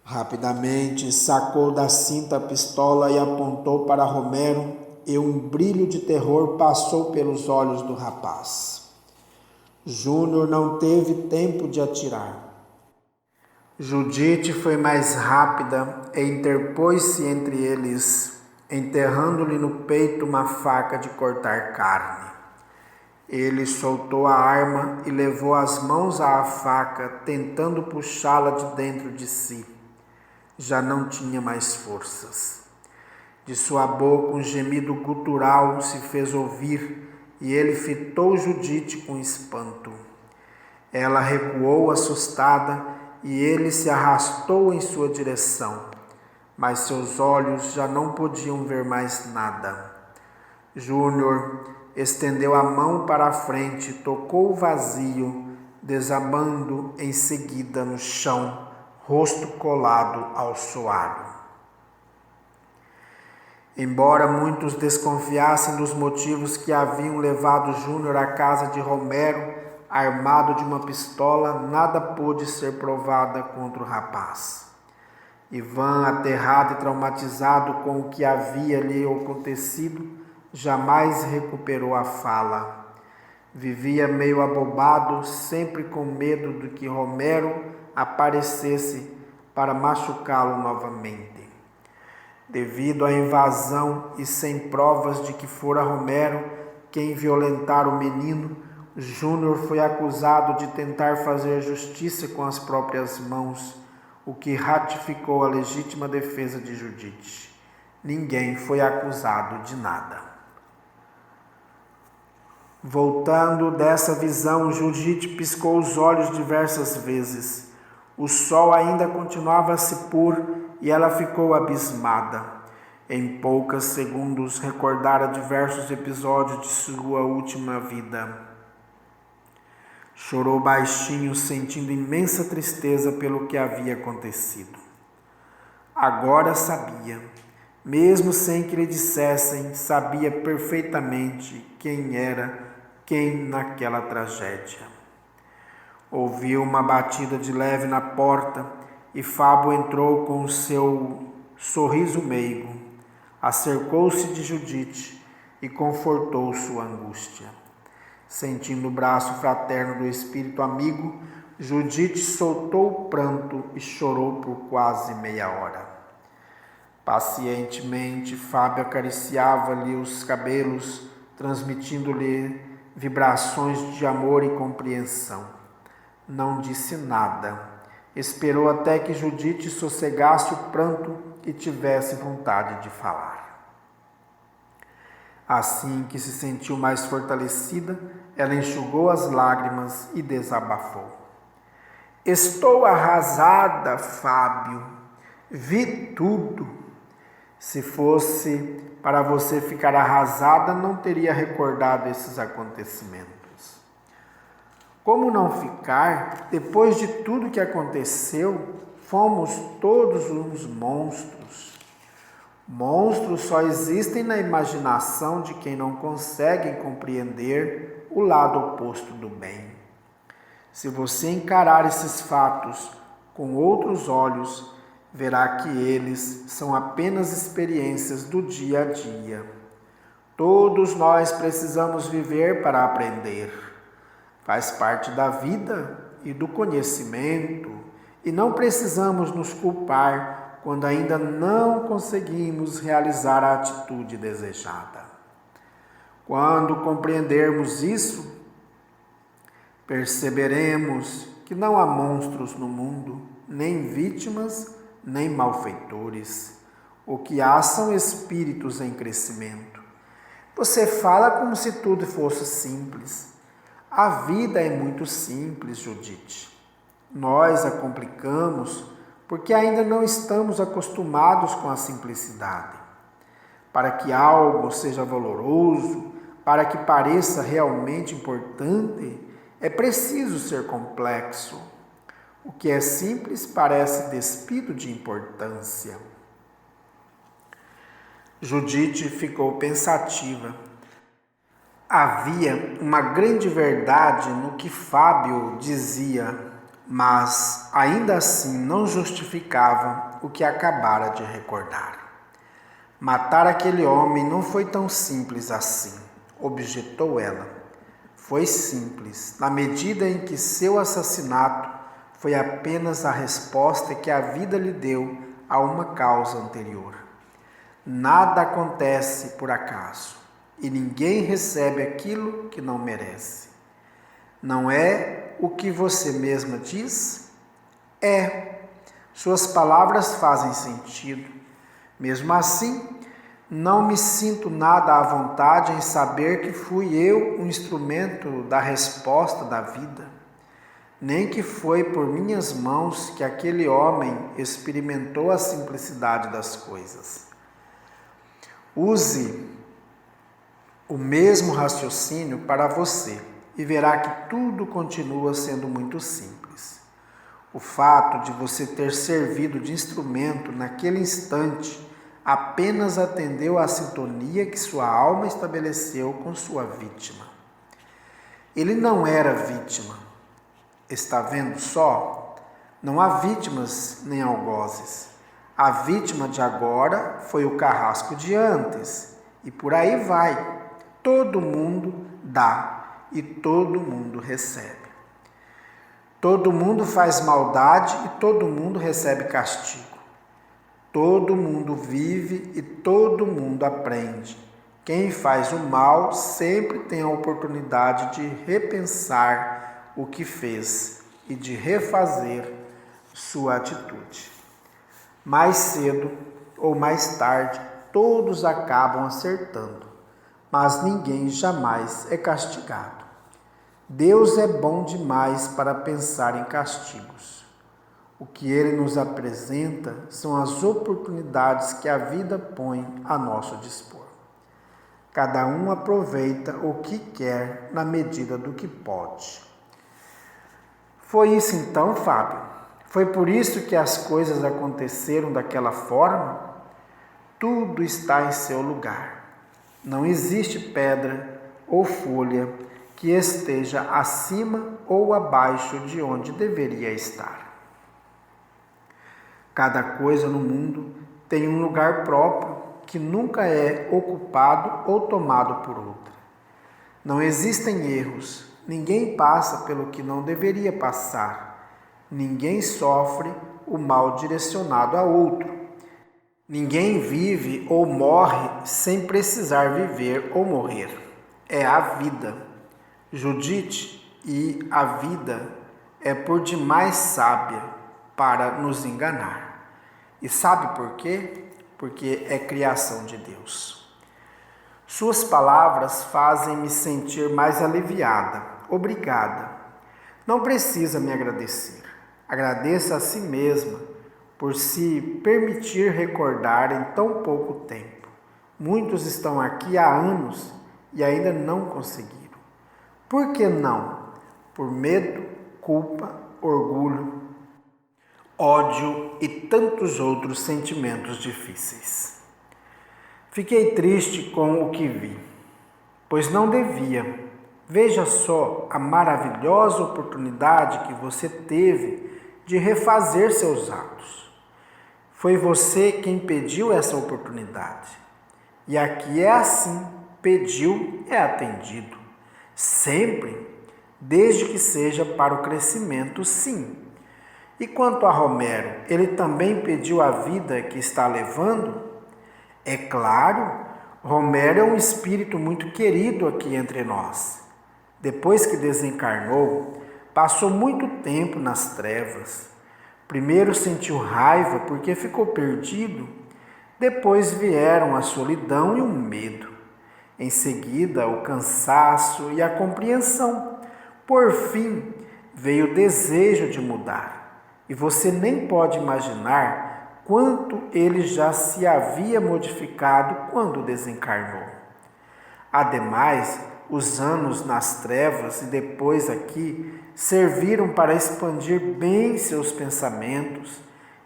Rapidamente sacou da cinta a pistola e apontou para Romero, e um brilho de terror passou pelos olhos do rapaz. Júnior não teve tempo de atirar. Judite foi mais rápida e interpôs-se entre eles, enterrando-lhe no peito uma faca de cortar carne. Ele soltou a arma e levou as mãos à faca, tentando puxá-la de dentro de si. Já não tinha mais forças. De sua boca um gemido gutural se fez ouvir e ele fitou Judite com espanto. Ela recuou assustada e ele se arrastou em sua direção, mas seus olhos já não podiam ver mais nada. Júnior estendeu a mão para a frente, tocou o vazio, desabando em seguida no chão, rosto colado ao soalho. Embora muitos desconfiassem dos motivos que haviam levado Júnior à casa de Romero, armado de uma pistola, nada pôde ser provada contra o rapaz. Ivan, aterrado e traumatizado com o que havia lhe acontecido, jamais recuperou a fala. Vivia meio abobado, sempre com medo de que Romero aparecesse para machucá-lo novamente. Devido à invasão e sem provas de que fora Romero quem violentara o menino, Júnior foi acusado de tentar fazer justiça com as próprias mãos, o que ratificou a legítima defesa de Judite. Ninguém foi acusado de nada. Voltando dessa visão, Judite piscou os olhos diversas vezes. O sol ainda continuava a se pôr e ela ficou abismada. Em poucos segundos recordara diversos episódios de sua última vida. Chorou baixinho, sentindo imensa tristeza pelo que havia acontecido. Agora sabia, mesmo sem que lhe dissessem, sabia perfeitamente quem era quem naquela tragédia. Ouviu uma batida de leve na porta e Fábio entrou com o seu sorriso meigo, acercou-se de Judite e confortou sua angústia. Sentindo o braço fraterno do espírito amigo, Judite soltou o pranto e chorou por quase meia hora. Pacientemente, Fábio acariciava-lhe os cabelos, transmitindo-lhe vibrações de amor e compreensão. Não disse nada. Esperou até que Judite sossegasse o pranto e tivesse vontade de falar. Assim que se sentiu mais fortalecida, ela enxugou as lágrimas e desabafou. Estou arrasada, Fábio. Vi tudo. Se fosse para você ficar arrasada, não teria recordado esses acontecimentos. Como não ficar? Depois de tudo que aconteceu, fomos todos uns monstros. Monstros só existem na imaginação de quem não consegue compreender o lado oposto do bem. Se você encarar esses fatos com outros olhos, verá que eles são apenas experiências do dia a dia. Todos nós precisamos viver para aprender. Faz parte da vida e do conhecimento, e não precisamos nos culpar quando ainda não conseguimos realizar a atitude desejada. Quando compreendermos isso, perceberemos que não há monstros no mundo, nem vítimas, nem malfeitores. O que há são espíritos em crescimento. Você fala como se tudo fosse simples. A vida é muito simples, Judite. Nós a complicamos porque ainda não estamos acostumados com a simplicidade. Para que algo seja valoroso, para que pareça realmente importante, é preciso ser complexo. O que é simples parece despido de importância. Judite ficou pensativa. Havia uma grande verdade no que Fábio dizia, mas ainda assim não justificava o que acabara de recordar. Matar aquele homem não foi tão simples assim, objetou ela. Foi simples, na medida em que seu assassinato foi apenas a resposta que a vida lhe deu a uma causa anterior. Nada acontece por acaso, e ninguém recebe aquilo que não merece. Não é o que você mesma diz? É. Suas palavras fazem sentido. Mesmo assim, não me sinto nada à vontade em saber que fui eu o instrumento da resposta da vida, nem que foi por minhas mãos que aquele homem experimentou a simplicidade das coisas. Use o mesmo raciocínio para você e verá que tudo continua sendo muito simples. O fato de você ter servido de instrumento naquele instante apenas atendeu à sintonia que sua alma estabeleceu com sua vítima. Ele não era vítima. Está vendo só? Não há vítimas nem algozes. A vítima de agora foi o carrasco de antes. E por aí vai. Todo mundo dá e todo mundo recebe. Todo mundo faz maldade e todo mundo recebe castigo. Todo mundo vive e todo mundo aprende. Quem faz o mal sempre tem a oportunidade de repensar o que fez e de refazer sua atitude. Mais cedo ou mais tarde, todos acabam acertando, mas ninguém jamais é castigado. Deus é bom demais para pensar em castigos. O que Ele nos apresenta são as oportunidades que a vida põe a nosso dispor. Cada um aproveita o que quer na medida do que pode. Foi isso então, Fábio? Foi por isso que as coisas aconteceram daquela forma? Tudo está em seu lugar. Não existe pedra ou folha que esteja acima ou abaixo de onde deveria estar. Cada coisa no mundo tem um lugar próprio que nunca é ocupado ou tomado por outra. Não existem erros, ninguém passa pelo que não deveria passar, ninguém sofre o mal direcionado a outro, ninguém vive ou morre sem precisar viver ou morrer. É a vida. Judite, e a vida é por demais sábia para nos enganar. E sabe por quê? Porque é criação de Deus. Suas palavras fazem-me sentir mais aliviada. Obrigada. Não precisa me agradecer. Agradeça a si mesma por se permitir recordar em tão pouco tempo. Muitos estão aqui há anos e ainda não conseguiram. Por que não? Por medo, culpa, orgulho, ódio e tantos outros sentimentos difíceis. Fiquei triste com o que vi, pois não devia. Veja só a maravilhosa oportunidade que você teve de refazer seus atos. Foi você quem pediu essa oportunidade. E aqui é assim, pediu, é atendido. Sempre, desde que seja para o crescimento, sim. E quanto a Romero, ele também pediu a vida que está levando? É claro, Romero é um espírito muito querido aqui entre nós. Depois que desencarnou, passou muito tempo nas trevas. Primeiro sentiu raiva porque ficou perdido, depois vieram a solidão e o medo. Em seguida, o cansaço e a compreensão. Por fim, veio o desejo de mudar. E você nem pode imaginar quanto ele já se havia modificado quando desencarnou. Ademais, os anos nas trevas e depois aqui serviram para expandir bem seus pensamentos,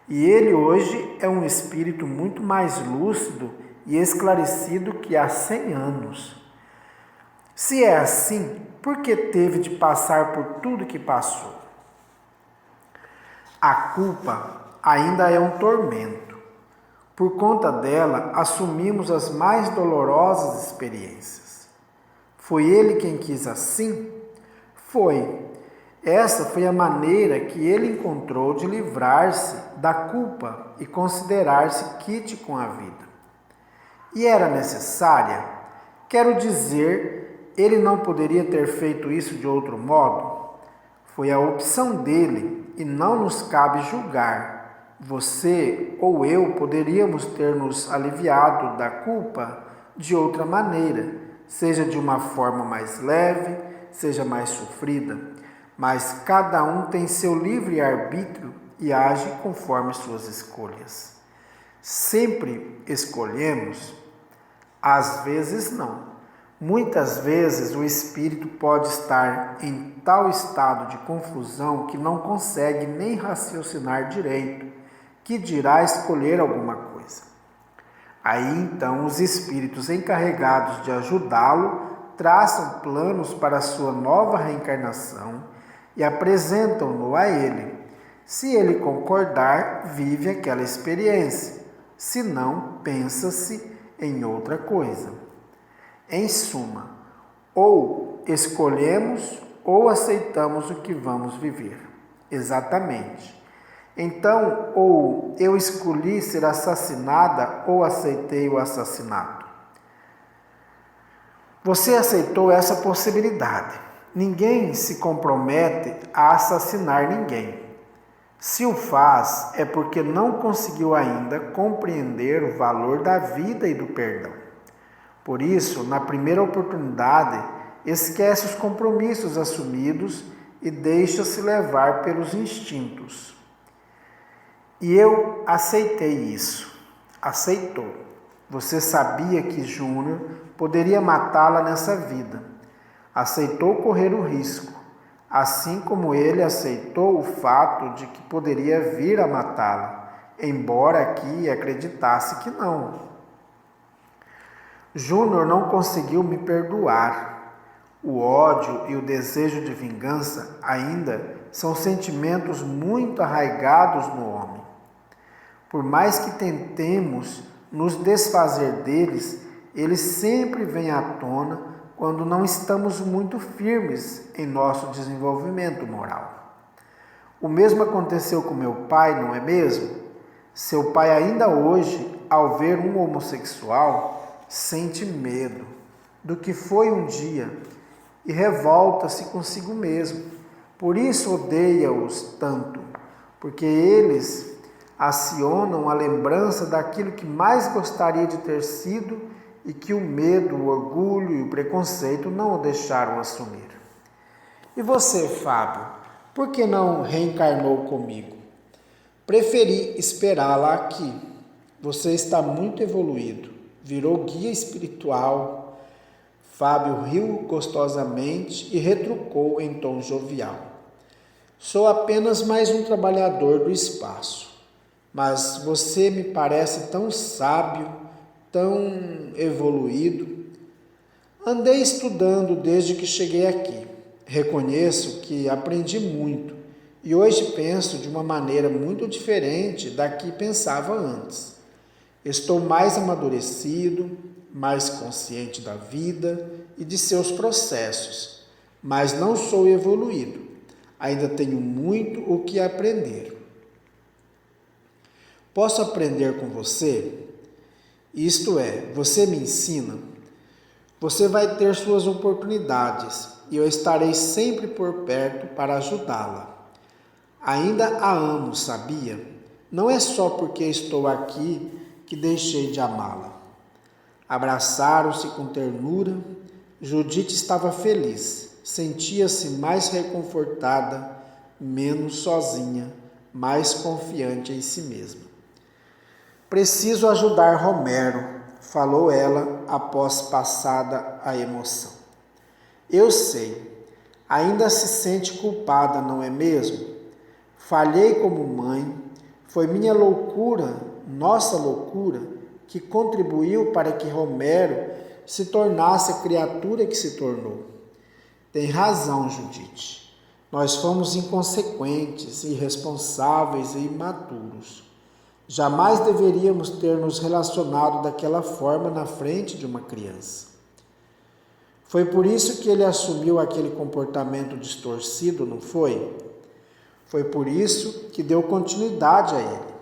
e ele hoje é um espírito muito mais lúcido e esclarecido que há 100 anos. Se é assim, por que teve de passar por tudo que passou? A culpa ainda é um tormento. Por conta dela, assumimos as mais dolorosas experiências. Foi ele quem quis assim? Foi. Essa foi a maneira que ele encontrou de livrar-se da culpa e considerar-se quite com a vida. E era necessária? Quero dizer, ele não poderia ter feito isso de outro modo? Foi a opção dele e não nos cabe julgar. Você ou eu poderíamos ter nos aliviado da culpa de outra maneira, seja de uma forma mais leve, seja mais sofrida, mas cada um tem seu livre-arbítrio e age conforme suas escolhas. Sempre escolhemos? Às vezes não. Muitas vezes o espírito pode estar em tal estado de confusão que não consegue nem raciocinar direito, que dirá escolher alguma coisa. Aí então os espíritos encarregados de ajudá-lo traçam planos para a sua nova reencarnação e apresentam-no a ele. Se ele concordar, vive aquela experiência. Se não, pensa-se em outra coisa. Em suma, ou escolhemos ou aceitamos o que vamos viver. Exatamente. Então, ou eu escolhi ser assassinada ou aceitei o assassinato. Você aceitou essa possibilidade. Ninguém se compromete a assassinar ninguém. Se o faz, é porque não conseguiu ainda compreender o valor da vida e do perdão. Por isso, na primeira oportunidade, esquece os compromissos assumidos e deixa-se levar pelos instintos. E eu aceitei isso. Aceitou. Você sabia que Júnior poderia matá-la nessa vida. Aceitou correr o risco, assim como ele aceitou o fato de que poderia vir a matá-la, embora aqui acreditasse que não. Júnior não conseguiu me perdoar. O ódio e o desejo de vingança ainda são sentimentos muito arraigados no homem. Por mais que tentemos nos desfazer deles, eles sempre vêm à tona quando não estamos muito firmes em nosso desenvolvimento moral. O mesmo aconteceu com meu pai, não é mesmo? Seu pai ainda hoje, ao ver um homossexual, sente medo do que foi um dia e revolta-se consigo mesmo. Por isso odeia-os tanto, porque eles acionam a lembrança daquilo que mais gostaria de ter sido e que o medo, o orgulho e o preconceito não o deixaram assumir. E você, Fábio, por que não reencarnou comigo? Preferi esperá-la aqui. Você está muito evoluído, virou guia espiritual. Fábio riu gostosamente e retrucou em tom jovial. Sou apenas mais um trabalhador do espaço, mas você me parece tão sábio, tão evoluído. Andei estudando desde que cheguei aqui. Reconheço que aprendi muito e hoje penso de uma maneira muito diferente da que pensava antes. Estou mais amadurecido, mais consciente da vida e de seus processos, mas não sou evoluído. Ainda tenho muito o que aprender. Posso aprender com você? Isto é, você me ensina? Você vai ter suas oportunidades e eu estarei sempre por perto para ajudá-la. Ainda a amo, sabia? Não é só porque estou aqui que deixei de amá-la. Abraçaram-se com ternura. Judite estava feliz, sentia-se mais reconfortada, menos sozinha, mais confiante em si mesma. Preciso ajudar Romero, falou ela após passada a emoção. Eu sei, ainda se sente culpada, não é mesmo? Falhei como mãe, foi minha loucura, nossa loucura, que contribuiu para que Romero se tornasse a criatura que se tornou. Tem razão, Judite. Nós fomos inconsequentes, irresponsáveis e imaturos. Jamais deveríamos ter nos relacionado daquela forma na frente de uma criança. Foi por isso que ele assumiu aquele comportamento distorcido, não foi? Foi por isso que deu continuidade a ele.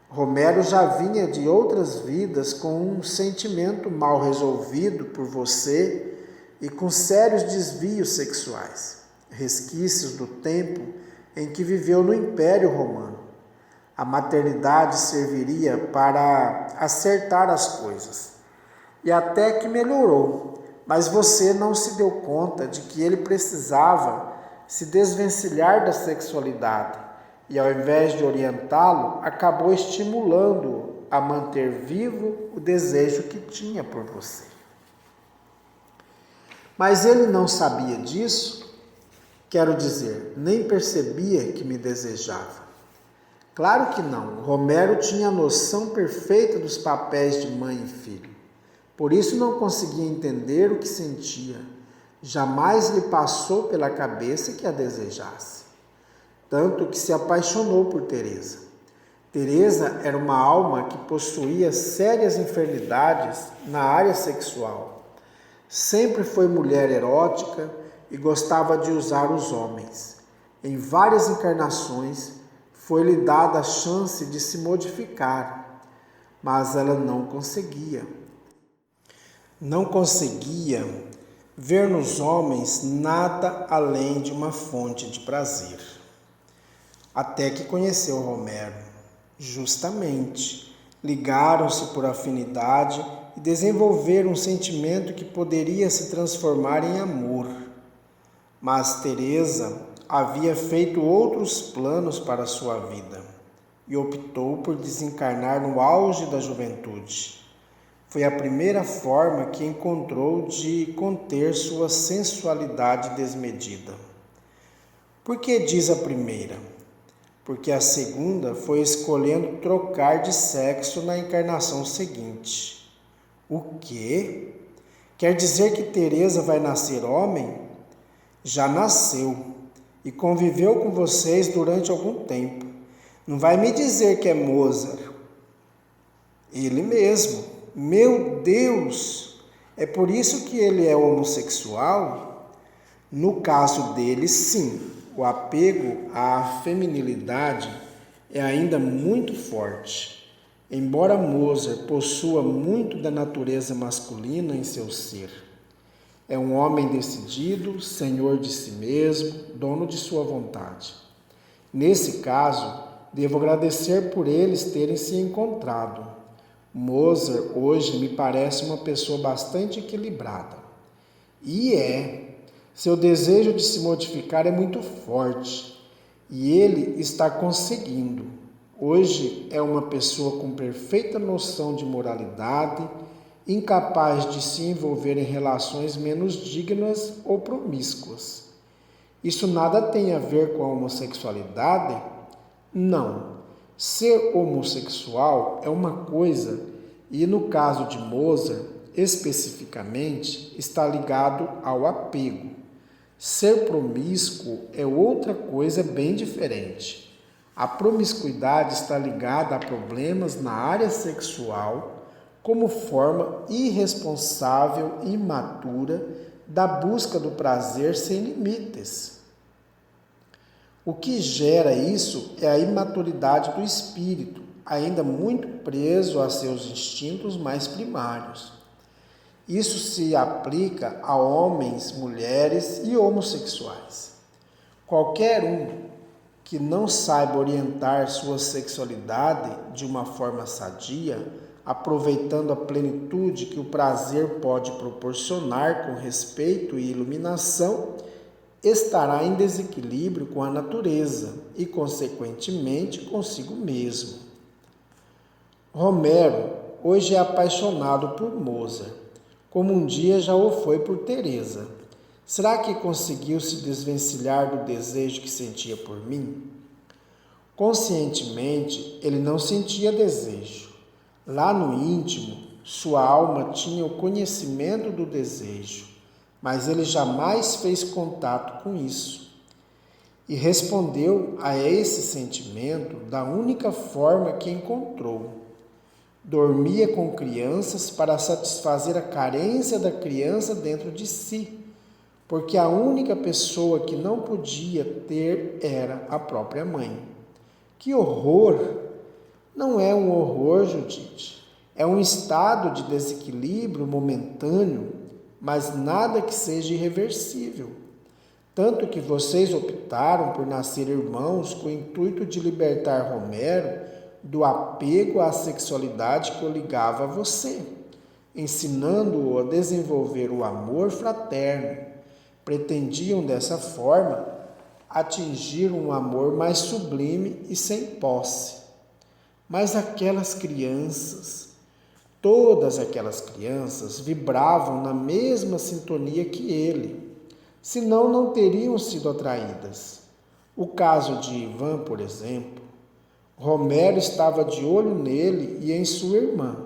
Romero já vinha de outras vidas com um sentimento mal resolvido por você e com sérios desvios sexuais, resquícios do tempo em que viveu no Império Romano. A maternidade serviria para acertar as coisas. E até que melhorou, mas você não se deu conta de que ele precisava se desvencilhar da sexualidade e, ao invés de orientá-lo, acabou estimulando-o a manter vivo o desejo que tinha por você. Mas ele não sabia disso? Quero dizer, nem percebia que me desejava. Claro que não. Romero tinha a noção perfeita dos papéis de mãe e filho. Por isso não conseguia entender o que sentia. Jamais lhe passou pela cabeça que a desejasse. Tanto que se apaixonou por Teresa. Teresa era uma alma que possuía sérias enfermidades na área sexual. Sempre foi mulher erótica e gostava de usar os homens. Em várias encarnações foi-lhe dada a chance de se modificar, mas ela não conseguia. Não conseguia ver nos homens nada além de uma fonte de prazer. Até que conheceu Romero. Justamente, ligaram-se por afinidade e desenvolveram um sentimento que poderia se transformar em amor. Mas Teresa havia feito outros planos para a sua vida e optou por desencarnar no auge da juventude. Foi a primeira forma que encontrou de conter sua sensualidade desmedida. Por que diz a primeira? Porque a segunda foi escolhendo trocar de sexo na encarnação seguinte. O quê? Quer dizer que Teresa vai nascer homem? Já nasceu e conviveu com vocês durante algum tempo. Não vai me dizer que é Mozart. Ele mesmo. Meu Deus! É por isso que ele é homossexual? No caso dele, sim. O apego à feminilidade é ainda muito forte. Embora Mozart possua muito da natureza masculina em seu ser. É um homem decidido, senhor de si mesmo, dono de sua vontade. Nesse caso, devo agradecer por eles terem se encontrado. Mozart hoje me parece uma pessoa bastante equilibrada. E seu desejo de se modificar é muito forte. E ele está conseguindo. Hoje é uma pessoa com perfeita noção de moralidade, incapaz de se envolver em relações menos dignas ou promíscuas. Isso nada tem a ver com a homossexualidade? Não. Ser homossexual é uma coisa e, no caso de Mozart, especificamente, está ligado ao apego. Ser promíscuo é outra coisa bem diferente. A promiscuidade está ligada a problemas na área sexual como forma irresponsável e imatura da busca do prazer sem limites. O que gera isso é a imaturidade do espírito, ainda muito preso a seus instintos mais primários. Isso se aplica a homens, mulheres e homossexuais. Qualquer um que não saiba orientar sua sexualidade de uma forma sadia, aproveitando a plenitude que o prazer pode proporcionar com respeito e iluminação, estará em desequilíbrio com a natureza e, consequentemente, consigo mesmo. Romero hoje é apaixonado por Mozart, como um dia já o foi por Teresa. Será que conseguiu se desvencilhar do desejo que sentia por mim? Conscientemente, ele não sentia desejo. Lá no íntimo, sua alma tinha o conhecimento do desejo, mas ele jamais fez contato com isso. E respondeu a esse sentimento da única forma que encontrou. Dormia com crianças para satisfazer a carência da criança dentro de si, porque a única pessoa que não podia ter era a própria mãe. Que horror! Não é um horror, Judite. É um estado de desequilíbrio momentâneo, mas nada que seja irreversível. Tanto que vocês optaram por nascer irmãos com o intuito de libertar Romero do apego à sexualidade que o ligava a você, ensinando-o a desenvolver o amor fraterno. Pretendiam, dessa forma, atingir um amor mais sublime e sem posse. Mas aquelas crianças, todas aquelas crianças, vibravam na mesma sintonia que ele, senão não teriam sido atraídas. O caso de Ivan, por exemplo, Romero estava de olho nele e em sua irmã.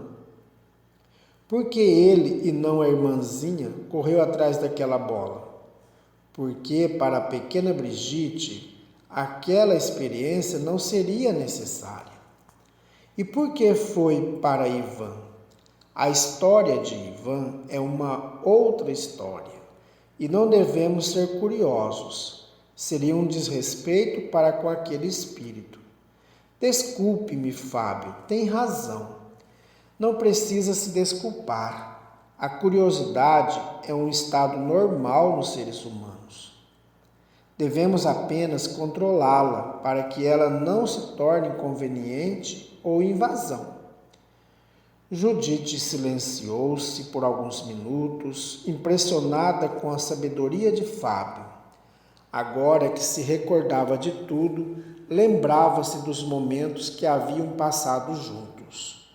Por que ele e não a irmãzinha correu atrás daquela bola? Porque para a pequena Brigitte, aquela experiência não seria necessária. E por que foi para Ivan? A história de Ivan é uma outra história, e não devemos ser curiosos. Seria um desrespeito para com aquele espírito. Desculpe-me, Fábio, tem razão. Não precisa se desculpar. A curiosidade é um estado normal nos seres humanos. Devemos apenas controlá-la para que ela não se torne inconveniente ou invasão. Judite silenciou-se por alguns minutos, impressionada com a sabedoria de Fábio. Agora que se recordava de tudo, lembrava-se dos momentos que haviam passado juntos.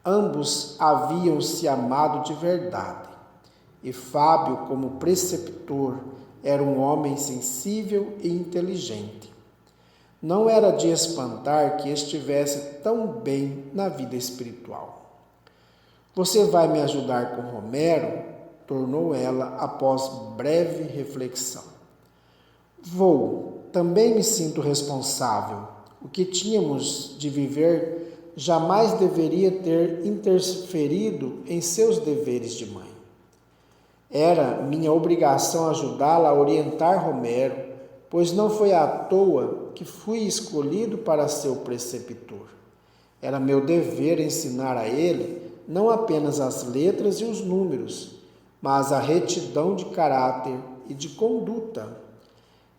Ambos haviam se amado de verdade, e Fábio, como preceptor, era um homem sensível e inteligente. Não era de espantar que estivesse tão bem na vida espiritual. Você vai me ajudar com Romero? Tornou ela após breve reflexão. Vou, também me sinto responsável. O que tínhamos de viver jamais deveria ter interferido em seus deveres de mãe. Era minha obrigação ajudá-la a orientar Romero, pois não foi à toa que fui escolhido para seu preceptor. Era meu dever ensinar a ele não apenas as letras e os números, mas a retidão de caráter e de conduta.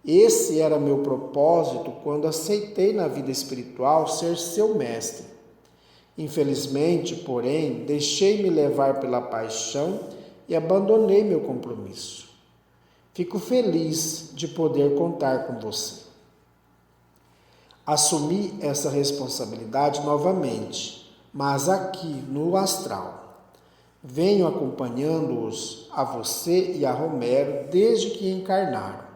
Esse era meu propósito quando aceitei na vida espiritual ser seu mestre. Infelizmente, porém, deixei-me levar pela paixão e abandonei meu compromisso. Fico feliz de poder contar com você. Assumi essa responsabilidade novamente, mas aqui no astral. Venho acompanhando-os a você e a Romero desde que encarnaram.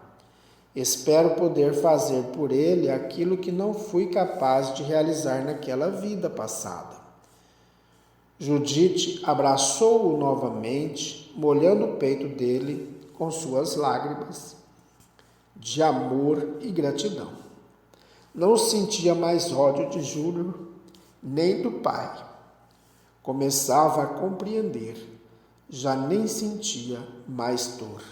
Espero poder fazer por ele aquilo que não fui capaz de realizar naquela vida passada. Judite abraçou-o novamente, molhando o peito dele com suas lágrimas de amor e gratidão. Não sentia mais ódio de Júnior nem do pai. Começava a compreender, já nem sentia mais dor.